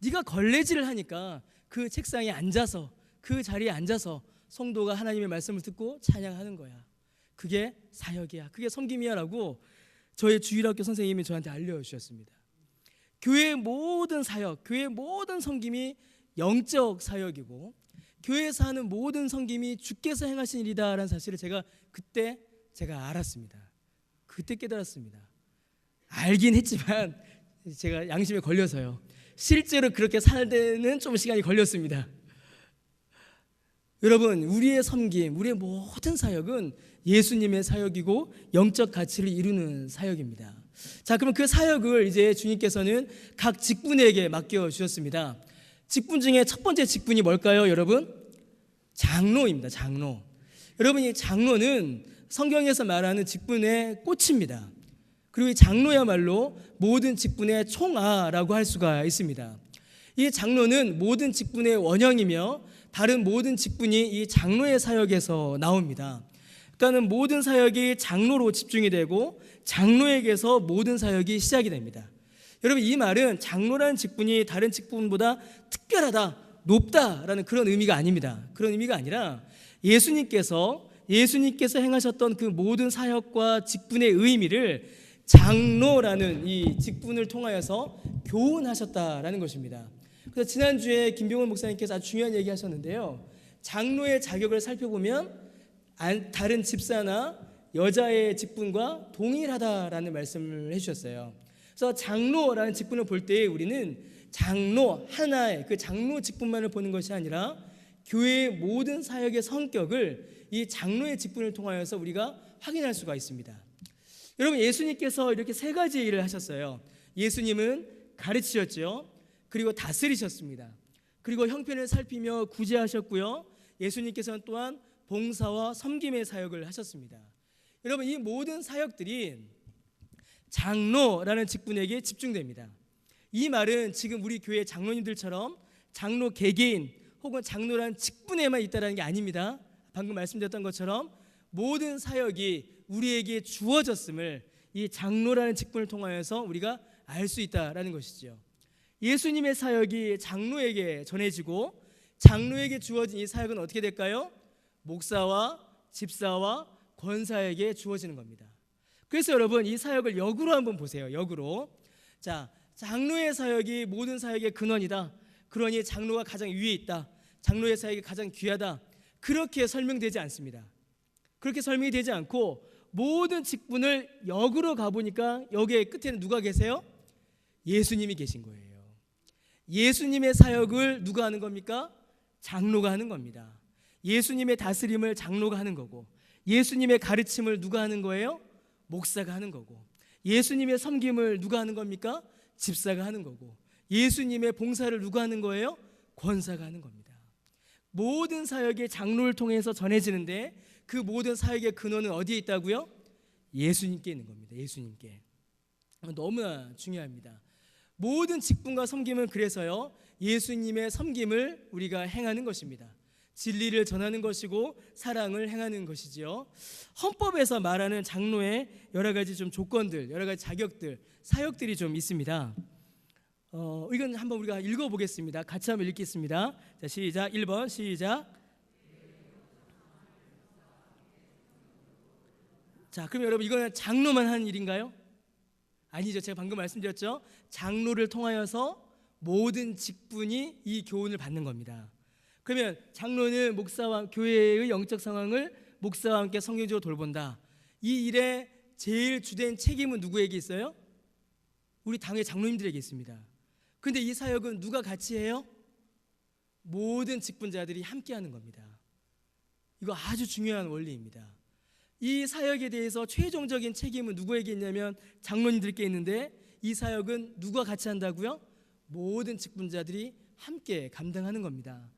네가 걸레질을 하니까 그 책상에 앉아서, 그 자리에 앉아서 성도가 하나님의 말씀을 듣고 찬양하는 거야. 그게 사역이야, 그게 섬김이야 라고 저의 주일학교 선생님이 저한테 알려주셨습니다. 교회의 모든 사역, 교회의 모든 섬김이 영적 사역이고, 교회에서 하는 모든 섬김이 주께서 행하신 일이다라는 사실을 그때 제가 알았습니다. 그때 깨달았습니다. 알긴 했지만 제가 양심에 걸려서요. 실제로 그렇게 살 때는 좀 시간이 걸렸습니다. 여러분, 우리의 섬김, 우리의 모든 사역은 예수님의 사역이고 영적 가치를 이루는 사역입니다. 자, 그럼 그 사역을 이제 주님께서는 각 직분에게 맡겨 주셨습니다. 직분 중에 첫 번째 직분이 뭘까요, 여러분? 장로입니다. 장로. 여러분, 이 장로는 성경에서 말하는 직분의 꽃입니다. 그리고 이 장로야말로 모든 직분의 총아라고 할 수가 있습니다. 이 장로는 모든 직분의 원형이며 다른 모든 직분이 이 장로의 사역에서 나옵니다. 그러니까 모든 사역이 장로로 집중이 되고 장로에게서 모든 사역이 시작이 됩니다. 여러분, 이 말은 장로라는 직분이 다른 직분보다 특별하다, 높다라는 그런 의미가 아닙니다. 그런 의미가 아니라 예수님께서 행하셨던 그 모든 사역과 직분의 의미를 장로라는 이 직분을 통하여서 교훈하셨다라는 것입니다. 그래서 지난주에 김병훈 목사님께서 아주 중요한 얘기 하셨는데요, 장로의 자격을 살펴보면 다른 집사나 여자의 직분과 동일하다라는 말씀을 해주셨어요. 그래서 장로라는 직분을 볼 때 우리는 장로 하나의 그 장로 직분만을 보는 것이 아니라 교회의 모든 사역의 성격을 이 장로의 직분을 통하여서 우리가 확인할 수가 있습니다. 여러분, 예수님께서 이렇게 세 가지 일을 하셨어요. 예수님은 가르치셨죠. 그리고 다스리셨습니다. 그리고 형편을 살피며 구제하셨고요. 예수님께서는 또한 봉사와 섬김의 사역을 하셨습니다. 여러분, 이 모든 사역들이 장로라는 직분에게 집중됩니다. 이 말은 지금 우리 교회 장로님들처럼 장로 개개인 혹은 장로라는 직분에만 있다는 게 아닙니다. 방금 말씀드렸던 것처럼 모든 사역이 우리에게 주어졌음을 이 장로라는 직분을 통하여서 우리가 알 수 있다라는 것이죠. 예수님의 사역이 장로에게 전해지고 장로에게 주어진 이 사역은 어떻게 될까요? 목사와 집사와 권사에게 주어지는 겁니다. 그래서 여러분, 이 사역을 역으로 한번 보세요. 역으로. 자, 장로의 사역이 모든 사역의 근원이다. 그러니 장로가 가장 위에 있다. 장로의 사역이 가장 귀하다. 그렇게 설명되지 않습니다. 그렇게 설명이 되지 않고 모든 직분을 역으로 가보니까 여기에 끝에는 누가 계세요? 예수님이 계신 거예요. 예수님의 사역을 누가 하는 겁니까? 장로가 하는 겁니다. 예수님의 다스림을 장로가 하는 거고, 예수님의 가르침을 누가 하는 거예요? 목사가 하는 거고, 예수님의 섬김을 누가 하는 겁니까? 집사가 하는 거고, 예수님의 봉사를 누가 하는 거예요? 권사가 하는 겁니다. 모든 사역이 장로를 통해서 전해지는데 그 모든 사역의 근원은 어디에 있다고요? 예수님께 있는 겁니다. 예수님께. 너무나 중요합니다. 모든 직분과 섬김은 그래서요, 예수님의 섬김을 우리가 행하는 것입니다. 진리를 전하는 것이고 사랑을 행하는 것이지요. 헌법에서 말하는 장로의 여러 가지 좀 조건들, 여러 가지 자격들, 사역들이 좀 있습니다. 이건 한번 우리가 읽어보겠습니다. 같이 한번 읽겠습니다. 자, 시작. 1번 시작. 자, 그럼 여러분, 이거는 장로만 하는 일인가요? 아니죠. 제가 방금 말씀드렸죠. 장로를 통하여서 모든 직분이 이 교훈을 받는 겁니다. 그러면 장로는 목사와 교회의 영적 상황을 목사와 함께 성경적으로 돌본다. 이 일에 제일 주된 책임은 누구에게 있어요? 우리 당의 장로님들에게 있습니다. 그런데 이 사역은 누가 같이 해요? 모든 직분자들이 함께 하는 겁니다. 이거 아주 중요한 원리입니다. 이 사역에 대해서 최종적인 책임은 누구에게 있냐면 장로님들께 있는데, 이 사역은 누가 같이 한다고요? 모든 직분자들이 함께 감당하는 겁니다.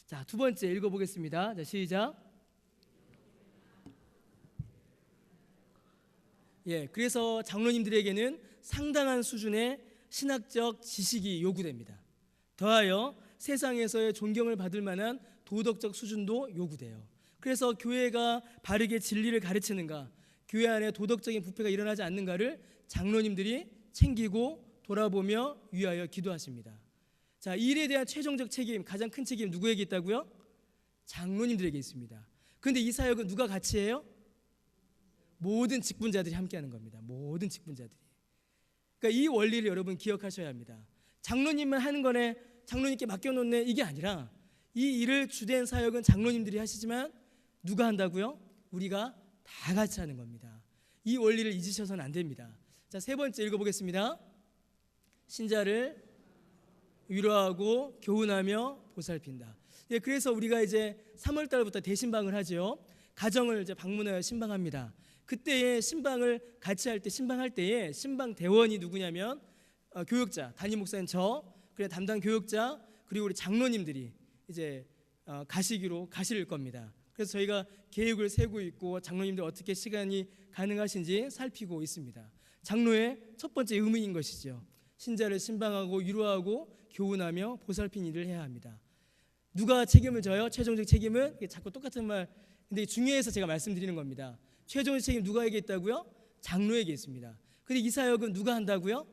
자, 두 번째 읽어보겠습니다. 자, 시작. 그래서 장로님들에게는 상당한 수준의 신학적 지식이 요구됩니다. 더하여 세상에서의 존경을 받을 만한 도덕적 수준도 요구돼요. 그래서 교회가 바르게 진리를 가르치는가, 교회 안에 도덕적인 부패가 일어나지 않는가를 장로님들이 챙기고 돌아보며 위하여 기도하십니다. 자, 이 일에 대한 최종적 책임, 가장 큰 책임 누구에게 있다고요? 장로님들에게 있습니다. 그런데 이 사역은 누가 같이 해요? 모든 직분자들이 함께하는 겁니다. 모든 직분자들이. 그러니까 이 원리를 여러분 기억하셔야 합니다. 장로님만 하는 거네, 장로님께 맡겨놓네, 이게 아니라 이 일을 주된 사역은 장로님들이 하시지만 누가 한다고요? 우리가 다 같이 하는 겁니다. 이 원리를 잊으셔서는 안 됩니다. 자, 세 번째 읽어보겠습니다. 신자를 위로하고 교훈하며 보살핀다. 예, 그래서 우리가 이제 3월 달부터 대신방을 하죠. 가정을 이제 방문하여 신방합니다. 그때에 신방을 같이 할 때, 신방할 때에 신방 대원이 누구냐면 교육자, 담임 목사님 그래 담당 교육자, 그리고 우리 장로님들이 이제 가실 겁니다. 그래서 저희가 계획을 세우고 있고 장로님들 어떻게 시간이 가능하신지 살피고 있습니다. 장로의 첫 번째 의무인 것이죠. 신자를 신방하고 위로하고 교훈하며 보살핀 일을 해야 합니다. 누가 책임을 져요? 최종적 책임은 자꾸 똑같은 말, 근데 중요해서 제가 말씀드리는 겁니다. 최종적 책임 누가에게 있다고요? 장로에게 있습니다. 근데 이 사역은 누가 한다고요?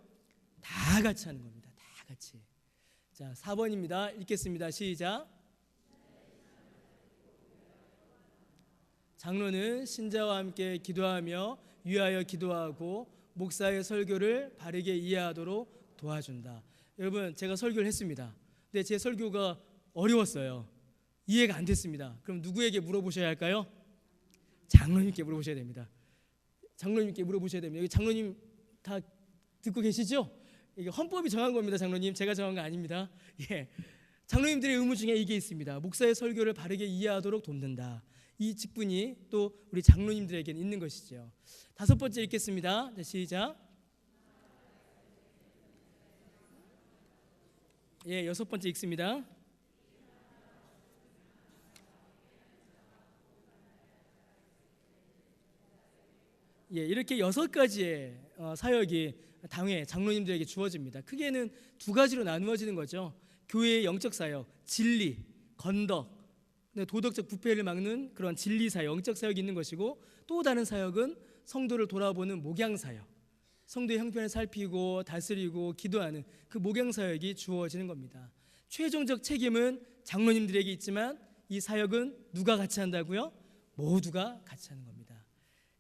다 같이 하는 겁니다. 다 같이. 자, 4번입니다. 읽겠습니다. 시작. 장로는 신자와 함께 기도하며 위하여 기도하고 목사의 설교를 바르게 이해하도록 도와준다. 여러분, 제가 설교를 했습니다. 근데 제 설교가 어려웠어요. 이해가 안 됐습니다. 그럼 누구에게 물어보셔야 할까요? 장로님께 물어보셔야 됩니다. 장로님께 물어보셔야 됩니다. 여기 장로님 다 듣고 계시죠? 이게 헌법이 정한 겁니다. 장로님, 제가 정한 거 아닙니다. 예, 장로님들의 의무 중에 이게 있습니다. 목사의 설교를 바르게 이해하도록 돕는다. 이 직분이 또 우리 장로님들에게는 있는 것이죠. 5번째 읽겠습니다. 자, 시작. 예, 6번째 읽습니다. 예, 이렇게 6가지의 사역이 당회 장로님들에게 주어집니다. 크게는 2가지로 나누어지는 거죠. 교회의 영적 사역, 진리, 건덕, 도덕적 부패를 막는 그런 진리 사역, 영적 사역이 있는 것이고, 또 다른 사역은 성도를 돌아보는 목양 사역, 성도의 형편을 살피고 다스리고 기도하는 그 목양 사역이 주어지는 겁니다. 최종적 책임은 장로님들에게 있지만 이 사역은 누가 같이 한다고요? 모두가 같이 하는 겁니다.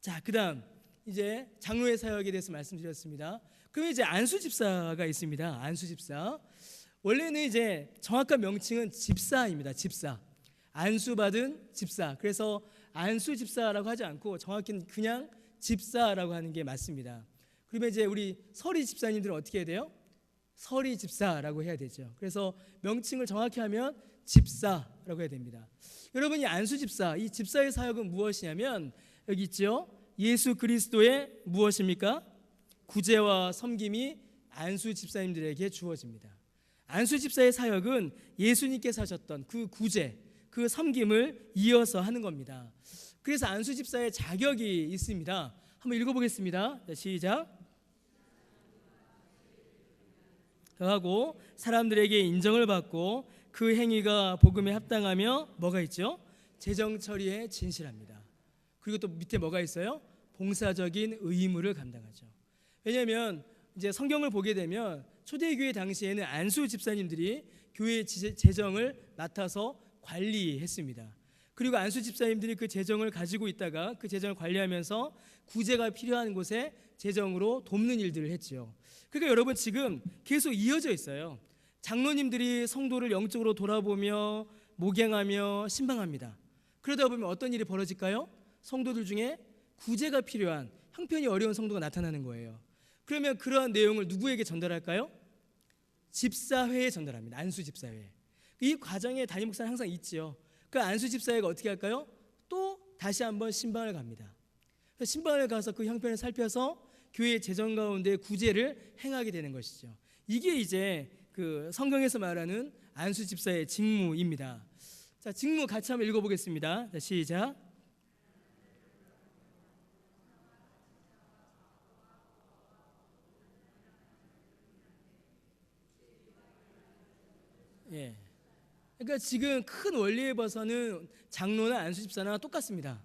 자, 그다음 이제 장로의 사역에 대해서 말씀드렸습니다. 그럼 이제 안수 집사가 있습니다. 안수 집사. 원래는 이제 정확한 명칭은 집사입니다. 집사. 안수받은 집사. 그래서 안수 집사라고 하지 않고 정확히는 그냥 집사라고 하는 게 맞습니다. 그러면 이제 우리 서리 집사님들은 어떻게 해야 돼요? 서리 집사라고 해야 되죠. 그래서 명칭을 정확히 하면 집사라고 해야 됩니다. 여러분, 이 안수 집사, 이 집사의 사역은 무엇이냐면 여기 있죠. 예수 그리스도의 무엇입니까? 구제와 섬김이 안수 집사님들에게 주어집니다. 안수 집사의 사역은 예수님께서 하셨던 그 구제, 그 섬김을 이어서 하는 겁니다. 그래서 안수 집사의 자격이 있습니다. 한번 읽어보겠습니다. 자, 시작. 하고 사람들에게 인정을 받고 그 행위가 복음에 합당하며 뭐가 있죠? 재정 처리에 진실합니다. 그리고 또 밑에 뭐가 있어요? 봉사적인 의무를 감당하죠. 왜냐하면 이제 성경을 보게 되면 초대교회 당시에는 안수 집사님들이 교회 재정을 맡아서 관리했습니다. 그리고 안수 집사님들이 그 재정을 가지고 있다가 그 재정을 관리하면서 구제가 필요한 곳에 재정으로 돕는 일들을 했지요. 그러니까 여러분, 지금 계속 이어져 있어요. 장로님들이 성도를 영적으로 돌아보며 목양하며 신방합니다. 그러다 보면 어떤 일이 벌어질까요? 성도들 중에 구제가 필요한, 형편이 어려운 성도가 나타나는 거예요. 그러면 그러한 내용을 누구에게 전달할까요? 집사회에 전달합니다. 안수 집사회. 이 과정에 담임 목사는 항상 있지요. 그 안수 집사회가 어떻게 할까요? 또 다시 한번 신방을 갑니다. 신방을 가서 그 형편을 살펴서 교회의 재정 가운데 구제를 행하게 되는 것이죠. 이게 이제 그 성경에서 말하는 안수 집사의 직무입니다. 자, 직무 같이 한번 읽어보겠습니다. 자, 시작. 예. 그러니까 지금 큰 원리에 봐서는 장로나 안수집사나 똑같습니다.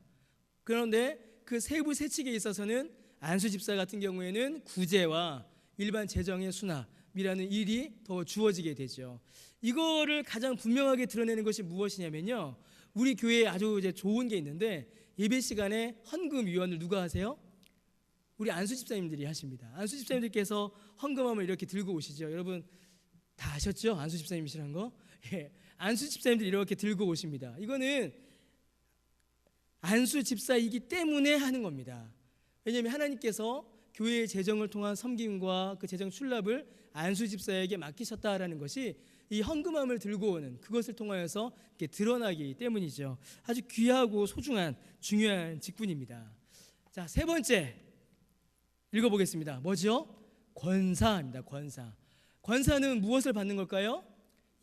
그런데 그 세부 세칙에 있어서는 안수집사 같은 경우에는 구제와 일반 재정의 수납이라는 일이 더 주어지게 되죠. 이거를 가장 분명하게 드러내는 것이 무엇이냐면요, 우리 교회에 아주 이제 좋은 게 있는데, 예배 시간에 헌금 위원을 누가 하세요? 우리 안수집사님들이 하십니다. 안수집사님들께서 헌금함을 이렇게 들고 오시죠. 여러분 다 아셨죠? 안수집사님이시란 거? 예, 안수집사님들이 이렇게 들고 오십니다. 이거는 안수집사이기 때문에 하는 겁니다. 왜냐하면 하나님께서 교회의 재정을 통한 섬김과 그 재정 출납을 안수집사에게 맡기셨다라는 것이 이 헌금함을 들고 오는 그것을 통하여서 이렇게 드러나기 때문이죠. 아주 귀하고 소중한 중요한 직분입니다. 자, 세 번째 읽어보겠습니다. 뭐죠? 권사입니다. 권사. 권사는 무엇을 받는 걸까요?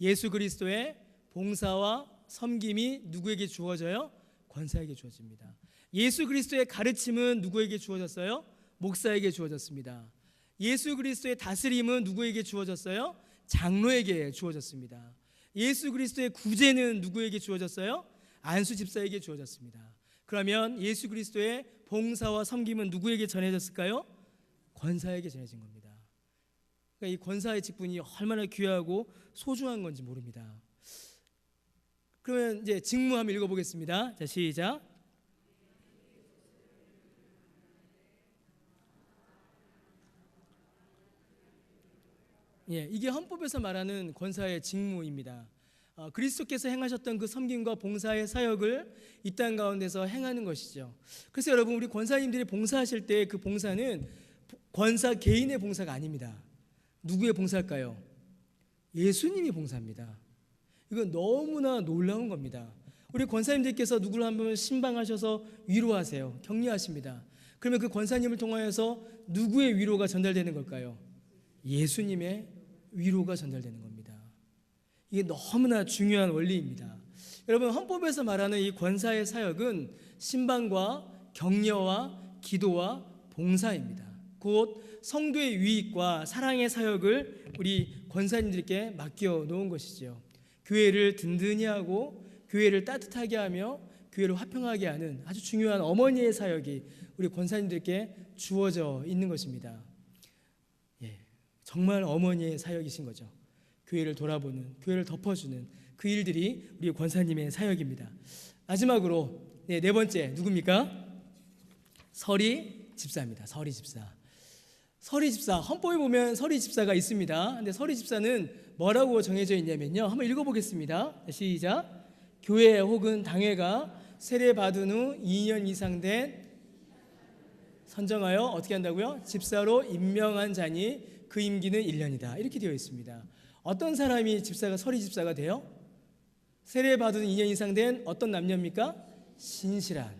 예수 그리스도의 봉사와 섬김이 누구에게 주어져요? 권사에게 주어집니다. 예수 그리스도의 가르침은 누구에게 주어졌어요? 목사에게 주어졌습니다. 예수 그리스도의 다스림은 누구에게 주어졌어요? 장로에게 주어졌습니다. 예수 그리스도의 구제는 누구에게 주어졌어요? 안수 집사에게 주어졌습니다. 그러면 예수 그리스도의 봉사와 섬김은 누구에게 전해졌을까요? 권사에게 전해진 겁니다. 그러니까 이 권사의 직분이 얼마나 귀하고 소중한 건지 모릅니다. 그러면 이제 직무 한번 읽어보겠습니다. 자, 시작. 예, 이게 헌법에서 말하는 권사의 직무입니다. 그리스도께서 행하셨던 그 섬김과 봉사의 사역을 이 땅 가운데서 행하는 것이죠. 그래서 여러분, 우리 권사님들이 봉사하실 때 그 봉사는 권사 개인의 봉사가 아닙니다. 누구의 봉사일까요? 예수님이 봉사입니다. 이건 너무나 놀라운 겁니다. 우리 권사님들께서 누구를 한번 신방하셔서 위로하세요. 격려하십니다. 그러면 그 권사님을 통하여서 누구의 위로가 전달되는 걸까요? 예수님의 위로가 전달되는 겁니다. 이게 너무나 중요한 원리입니다. 여러분, 헌법에서 말하는 이 권사의 사역은 신방과 격려와 기도와 봉사입니다. 곧 성도의 유익과 사랑의 사역을 우리 권사님들께 맡겨 놓은 것이죠. 교회를 든든히 하고 교회를 따뜻하게 하며 교회를 화평하게 하는 아주 중요한 어머니의 사역이 우리 권사님들께 주어져 있는 것입니다. 정말 어머니의 사역이신 거죠. 교회를 돌아보는, 교회를 덮어주는 그 일들이 우리 권사님의 사역입니다. 마지막으로 네 번째 누굽니까? 서리 집사입니다. 서리 집사. 서리 집사, 헌법에 보면 서리 집사가 있습니다. 근데 서리 집사는 뭐라고 정해져 있냐면요, 한번 읽어보겠습니다. 시작. 교회 혹은 당회가 세례받은 후 2년 이상 된 선정하여 어떻게 한다고요? 집사로 임명한 자니 그 임기는 1년이다. 이렇게 되어 있습니다. 어떤 사람이 집사가 서리 집사가 돼요? 세례받은 2년 이상 된 어떤 남녀입니까? 신실한.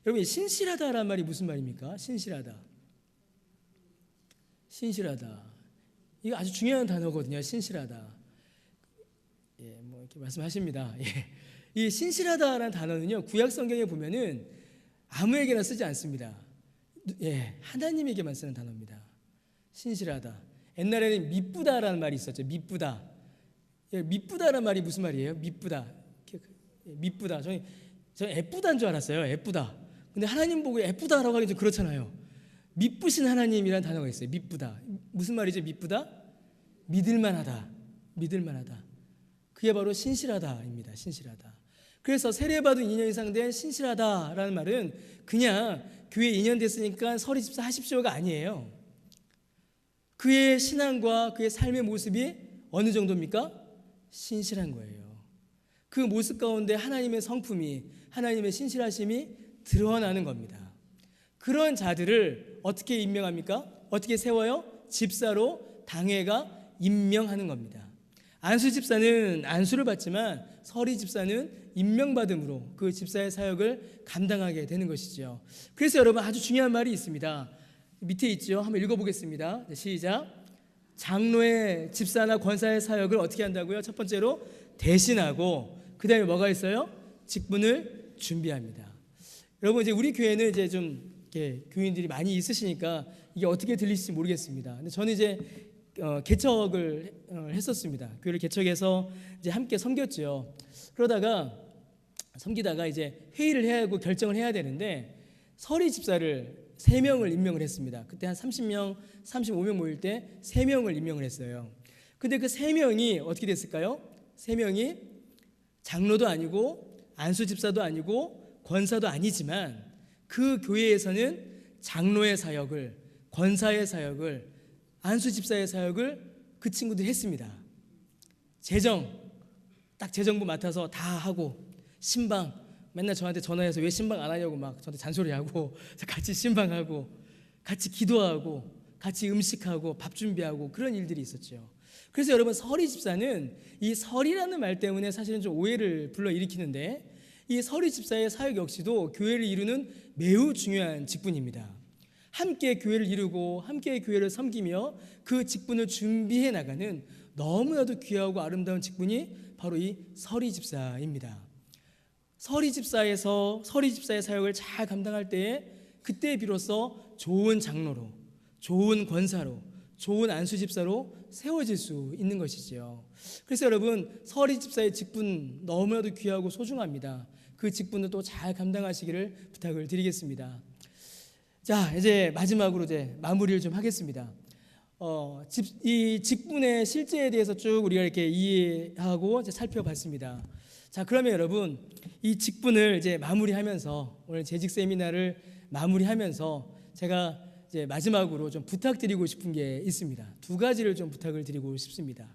여러분, 신실하다라는 말이 무슨 말입니까? 신실하다. 이거 아주 중요한 단어거든요. 신실하다. 뭐 이렇게 말씀하십니다. 이 신실하다라는 단어는요, 구약 성경에 보면은 아무에게나 쓰지 않습니다. 하나님에게만 쓰는 단어입니다. 신실하다. 옛날에는 미쁘다라는 말이 있었죠. 미쁘다라는 말이 무슨 말이에요? 미쁘다. 저는 예쁘다인 줄 알았어요. 예쁘다. 근데 하나님 보고 예쁘다라고 하기 좀 그렇잖아요. 미쁘신 하나님이라는 단어가 있어요. 미쁘다. 무슨 말이죠? 미쁘다? 믿을만하다. 그게 바로 신실하다입니다. 신실하다. 그래서 세례받은 2년 이상 된 신실하다라는 말은 그냥 교회 2년 됐으니까 서리 집사 하십시오가 아니에요. 그의 신앙과 그의 삶의 모습이 어느 정도입니까? 신실한 거예요. 그 모습 가운데 하나님의 성품이, 하나님의 신실하심이 드러나는 겁니다. 그런 자들을 어떻게 임명합니까? 어떻게 세워요? 집사로 당회가 임명하는 겁니다. 안수 집사는 안수를 받지만 서리 집사는 임명받음으로 그 집사의 사역을 감당하게 되는 것이죠. 그래서 여러분, 아주 중요한 말이 있습니다. 밑에 있죠. 한번 읽어보겠습니다. 시작. 장로의 집사나 권사의 사역을 어떻게 한다고요? 첫 번째로 대신하고, 그 다음에 뭐가 있어요? 직분을 준비합니다. 여러분, 이제 우리 교회는 이제 좀 이렇게 교인들이 많이 있으시니까 이게 어떻게 들리실지 모르겠습니다. 근데 저는 이제 개척을 했었습니다. 교회를 개척해서 이제 함께 섬겼죠. 그러다가 섬기다가 이제 회의를 해야 하고 결정을 해야 되는데 서리 집사를 3명을 임명을 했습니다. 그때 한 30명, 35명 모일 때 3명을 임명을 했어요. 근데 그 3명이 어떻게 됐을까요? 3명이 장로도 아니고 안수 집사도 아니고 권사도 아니지만 그 교회에서는 장로의 사역을, 권사의 사역을, 안수 집사의 사역을 그 친구들이 했습니다. 딱 재정부 맡아서 다 하고, 신방 맨날 저한테 전화해서 왜 신방 안 하냐고 막 저한테 잔소리하고, 같이 신방하고, 같이 기도하고, 같이 음식하고, 밥 준비하고, 그런 일들이 있었죠. 그래서 여러분, 서리 집사는 이 설이라는 말 때문에 사실은 좀 오해를 불러일으키는데, 이 서리 집사의 사역 역시도 교회를 이루는 매우 중요한 직분입니다. 함께 교회를 이루고 함께 교회를 섬기며 그 직분을 준비해 나가는 너무나도 귀하고 아름다운 직분이 바로 이 서리 집사입니다. 서리 집사의 사역을 잘 감당할 때에 그때 비로소 좋은 장로로, 좋은 권사로, 좋은 안수 집사로 세워질 수 있는 것이지요. 그래서 여러분, 서리 집사의 직분 너무나도 귀하고 소중합니다. 그 직분을 또 잘 감당하시기를 부탁을 드리겠습니다. 자, 이제 마지막으로 이제 마무리를 좀 하겠습니다. 이 직분의 실제에 대해서 쭉 우리가 이렇게 이해하고 이제 살펴봤습니다. 자, 그러면 여러분, 이 직분을 이제 마무리하면서, 오늘 재직 세미나를 마무리하면서 제가 이제 마지막으로 좀 부탁드리고 싶은 게 있습니다. 2가지를 좀 부탁을 드리고 싶습니다.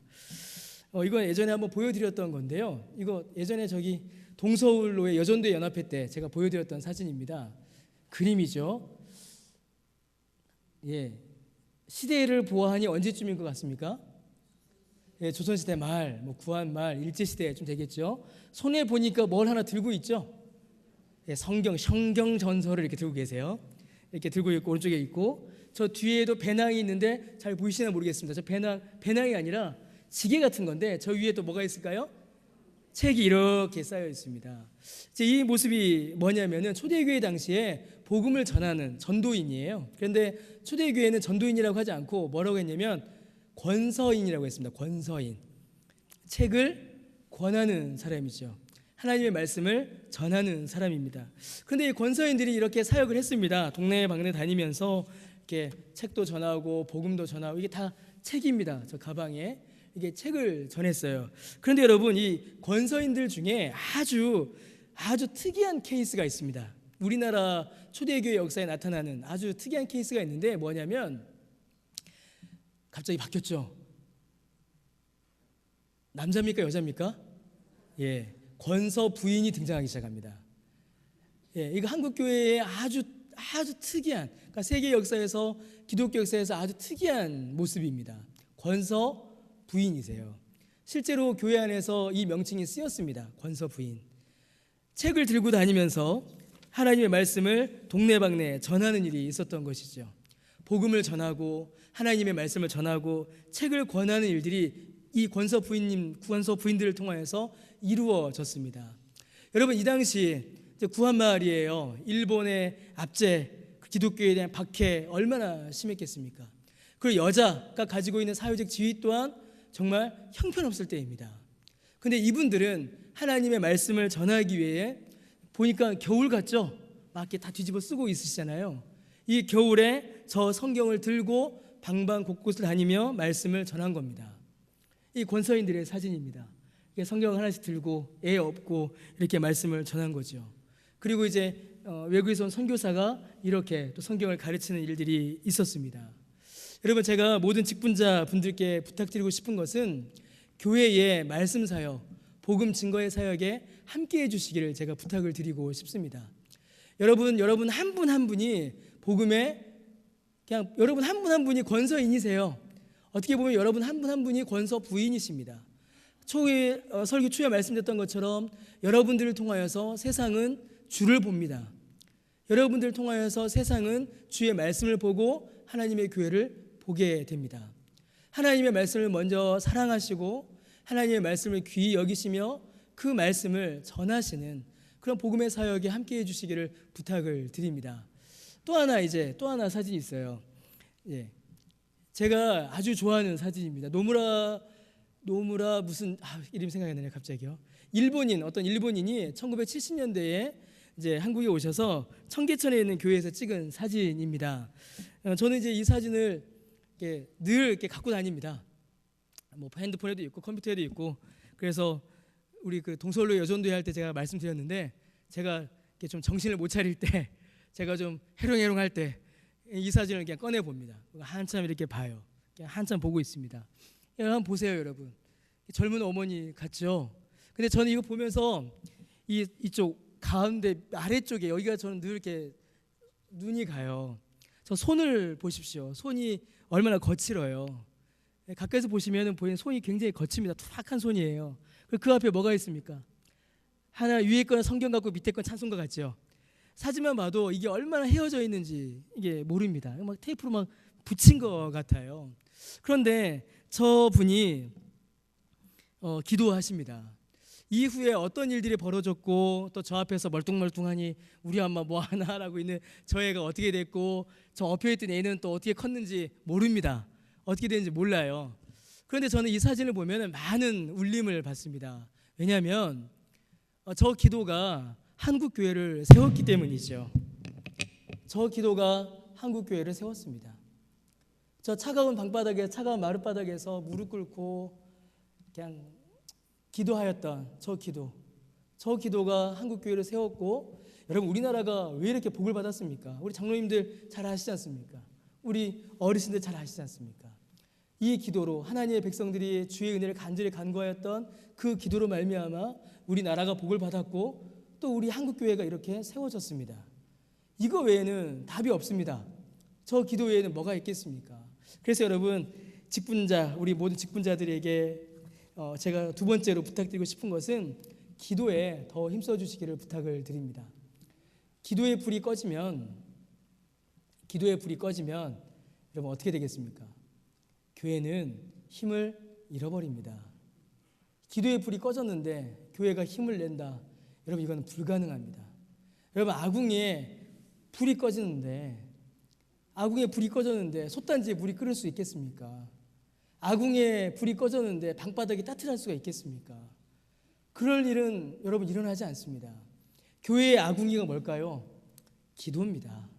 이건 예전에 한번 보여드렸던 건데요. 이거 예전에 저기 동서울로의 여전도의 연합회 때 제가 보여드렸던 사진입니다. 그림이죠. 예, 시대를 보아하니 언제쯤인 것 같습니까? 예, 조선시대 말, 구한 말, 일제시대 좀 되겠죠. 손에 보니까 뭘 하나 들고 있죠. 예, 성경전서를 이렇게 들고 계세요. 이렇게 들고 있고 오른쪽에 있고, 저 뒤에도 배낭이 있는데 잘 보이시나 모르겠습니다. 저 배낭이 아니라 지게 같은 건데 저 위에 또 뭐가 있을까요? 책이 이렇게 쌓여 있습니다. 이제 이 모습이 뭐냐면은 초대교회 당시에 복음을 전하는 전도인이에요. 그런데 초대교회는 전도인이라고 하지 않고 뭐라고 했냐면 권서인이라고 했습니다. 권서인. 책을 권하는 사람이죠. 하나님의 말씀을 전하는 사람입니다. 그런데 이 권서인들이 이렇게 사역을 했습니다. 동네 방네 다니면서 이렇게 책도 전하고 복음도 전하고, 이게 다 책입니다. 저 가방에 이게 책을 전했어요. 그런데 여러분, 이 권서인들 중에 아주 특이한 케이스가 있습니다. 우리나라 초대교회 역사에 나타나는 아주 특이한 케이스가 있는데 뭐냐면, 갑자기 바뀌었죠. 남자입니까 여자입니까? 예, 권서 부인이 등장하기 시작합니다. 예, 이거 한국 교회의 아주 특이한, 그러니까 세계 역사에서, 기독교 역사에서 아주 특이한 모습입니다. 권서 부인이세요. 실제로 교회 안에서 이 명칭이 쓰였습니다. 권서 부인. 책을 들고 다니면서 하나님의 말씀을 동네방네 전하는 일이 있었던 것이죠. 복음을 전하고 하나님의 말씀을 전하고 책을 권하는 일들이 이 권서 부인들을 통하여서 이루어졌습니다. 여러분, 이 당시 구한마을이에요. 일본의 압제, 기독교에 대한 박해 얼마나 심했겠습니까? 그리고 여자가 가지고 있는 사회적 지위 또한 정말 형편없을 때입니다. 근데 이분들은 하나님의 말씀을 전하기 위해, 보니까 겨울 같죠? 막 이렇게 다 뒤집어 쓰고 있으시잖아요. 이 겨울에 저 성경을 들고 방방 곳곳을 다니며 말씀을 전한 겁니다. 이 권서인들의 사진입니다. 성경을 하나씩 들고 애 업고 이렇게 말씀을 전한 거죠. 그리고 이제 외국에서 온 선교사가 이렇게 또 성경을 가르치는 일들이 있었습니다. 여러분, 제가 모든 직분자 분들께 부탁드리고 싶은 것은 교회의 말씀 사역, 복음 증거의 사역에 함께 해주시기를 제가 부탁을 드리고 싶습니다. 여러분 한 분 한 분이 복음에, 그냥 여러분 한 분 한 분이 권서인이세요. 어떻게 보면 여러분 한 분 한 분이 권서 부인이십니다. 설교 초에 말씀드렸던 것처럼 여러분들을 통하여서 세상은 주를 봅니다. 여러분들을 통하여서 세상은 주의 말씀을 보고 하나님의 교회를 보게 됩니다. 하나님의 말씀을 먼저 사랑하시고 하나님의 말씀을 귀히 여기시며 그 말씀을 전하시는 그런 복음의 사역에 함께해 주시기를 부탁을 드립니다. 또 하나 사진이 있어요. 예. 제가 아주 좋아하는 사진입니다. 노무라 무슨 이름 생각이 안 나네요, 갑자기요. 어떤 일본인이 1970년대에 이제 한국에 오셔서 청계천에 있는 교회에서 찍은 사진입니다. 저는 이제 이 사진을 늘 이렇게 갖고 다닙니다. 뭐 핸드폰에도 있고 컴퓨터에도 있고. 그래서 우리 그 동서울로 여전도회 할 때 제가 말씀드렸는데, 제가 이렇게 좀 정신을 못 차릴 때, 제가 좀 해롱해롱할 때 이 사진을 그냥 꺼내 봅니다. 한참 이렇게 봐요. 그냥 한참 보고 있습니다. 한번 보세요, 여러분. 젊은 어머니 같죠? 근데 저는 이거 보면서 이쪽 가운데 아래쪽에 여기가 저는 늘 이렇게 눈이 가요. 저 손을 보십시오. 손이 얼마나 거칠어요. 가까이서 보시면 보이는 손이 굉장히 거칩니다. 투박한 손이에요. 그 앞에 뭐가 있습니까? 하나 위에 거는 성경 같고 밑에 건 찬송가 같죠. 사진만 봐도 이게 얼마나 헤어져 있는지 이게 모릅니다. 막 테이프로 막 붙인 것 같아요. 그런데 저분이 기도하십니다. 이후에 어떤 일들이 벌어졌고, 또 저 앞에서 멀뚱멀뚱하니 우리 엄마 뭐 하나라고 있는 저 애가 어떻게 됐고, 저 엎혀있던 애는 또 어떻게 컸는지 모릅니다. 어떻게 됐는지 몰라요. 그런데 저는 이 사진을 보면 많은 울림을 받습니다. 왜냐하면 저 기도가 한국 교회를 세웠기 때문이죠. 저 기도가 한국 교회를 세웠습니다. 저 차가운 방바닥에, 차가운 마룻바닥에서 무릎 꿇고 그냥 기도하였던 저 기도가 한국 교회를 세웠고, 여러분 우리나라가 왜 이렇게 복을 받았습니까? 우리 장로님들 잘 아시지 않습니까? 우리 어르신들 잘 아시지 않습니까? 이 기도로 하나님의 백성들이 주의 은혜를 간절히 간구하였던 그 기도로 말미암아 우리나라가 복을 받았고, 또 우리 한국 교회가 이렇게 세워졌습니다. 이거 외에는 답이 없습니다. 저 기도 외에는 뭐가 있겠습니까? 그래서 여러분, 직분자, 우리 모든 직분자들에게 제가 두 번째로 부탁드리고 싶은 것은 기도에 더 힘써 주시기를 부탁을 드립니다. 기도의 불이 꺼지면 여러분 어떻게 되겠습니까? 교회는 힘을 잃어버립니다. 기도의 불이 꺼졌는데 교회가 힘을 낸다, 여러분 이건 불가능합니다. 여러분 아궁이에 불이 꺼졌는데 솥단지에 물이 끓을 수 있겠습니까? 아궁이에 불이 꺼졌는데 방바닥이 따뜻할 수가 있겠습니까? 그럴 일은 여러분 일어나지 않습니다. 교회의 아궁이가 뭘까요? 기도입니다.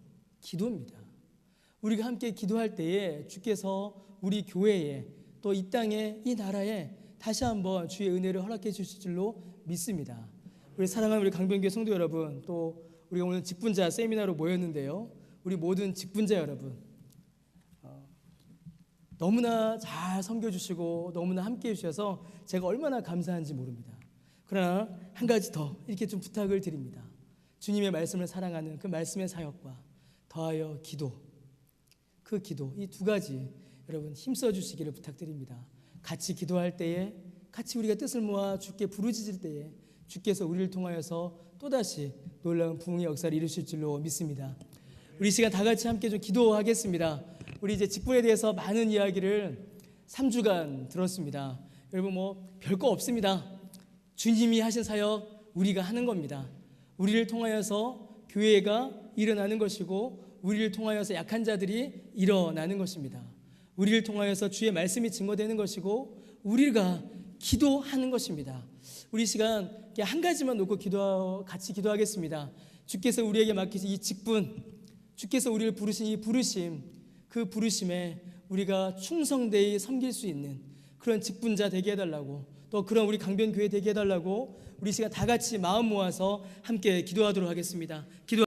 우리가 함께 기도할 때에 주께서 우리 교회에, 또 이 땅에, 이 나라에 다시 한번 주의 은혜를 허락해 주실 줄로 믿습니다. 우리 사랑하는 우리 강변교회 성도 여러분, 또 우리가 오늘 직분자 세미나로 모였는데요, 우리 모든 직분자 여러분, 너무나 잘 섬겨주시고 너무나 함께해 주셔서 제가 얼마나 감사한지 모릅니다. 그러나 한 가지 더 이렇게 좀 부탁을 드립니다. 주님의 말씀을 사랑하는 그 말씀의 사역과 더하여 기도, 이 두 가지 여러분 힘써 주시기를 부탁드립니다. 같이 기도할 때에, 같이 우리가 뜻을 모아 주께 부르짖을 때에 주께서 우리를 통하여서 또다시 놀라운 부흥의 역사를 이루실 줄로 믿습니다. 우리 시간 다 같이 함께 좀 기도하겠습니다. 우리 이제 직분에 대해서 많은 이야기를 3주간 들었습니다. 여러분 별거 없습니다. 주님이 하신 사역 우리가 하는 겁니다. 우리를 통하여서 교회가 일어나는 것이고, 우리를 통하여서 약한 자들이 일어나는 것입니다. 우리를 통하여서 주의 말씀이 증거되는 것이고, 우리가 기도하는 것입니다. 우리 시간 한 가지만 놓고 같이 기도하겠습니다. 주께서 우리에게 맡기신 이 직분, 주께서 우리를 부르신 이 부르심, 그 부르심에 우리가 충성되이 섬길 수 있는 그런 직분자 되게 해달라고, 또 그런 우리 강변교회 되게 해달라고 우리 시간 다 같이 마음 모아서 함께 기도하도록 하겠습니다.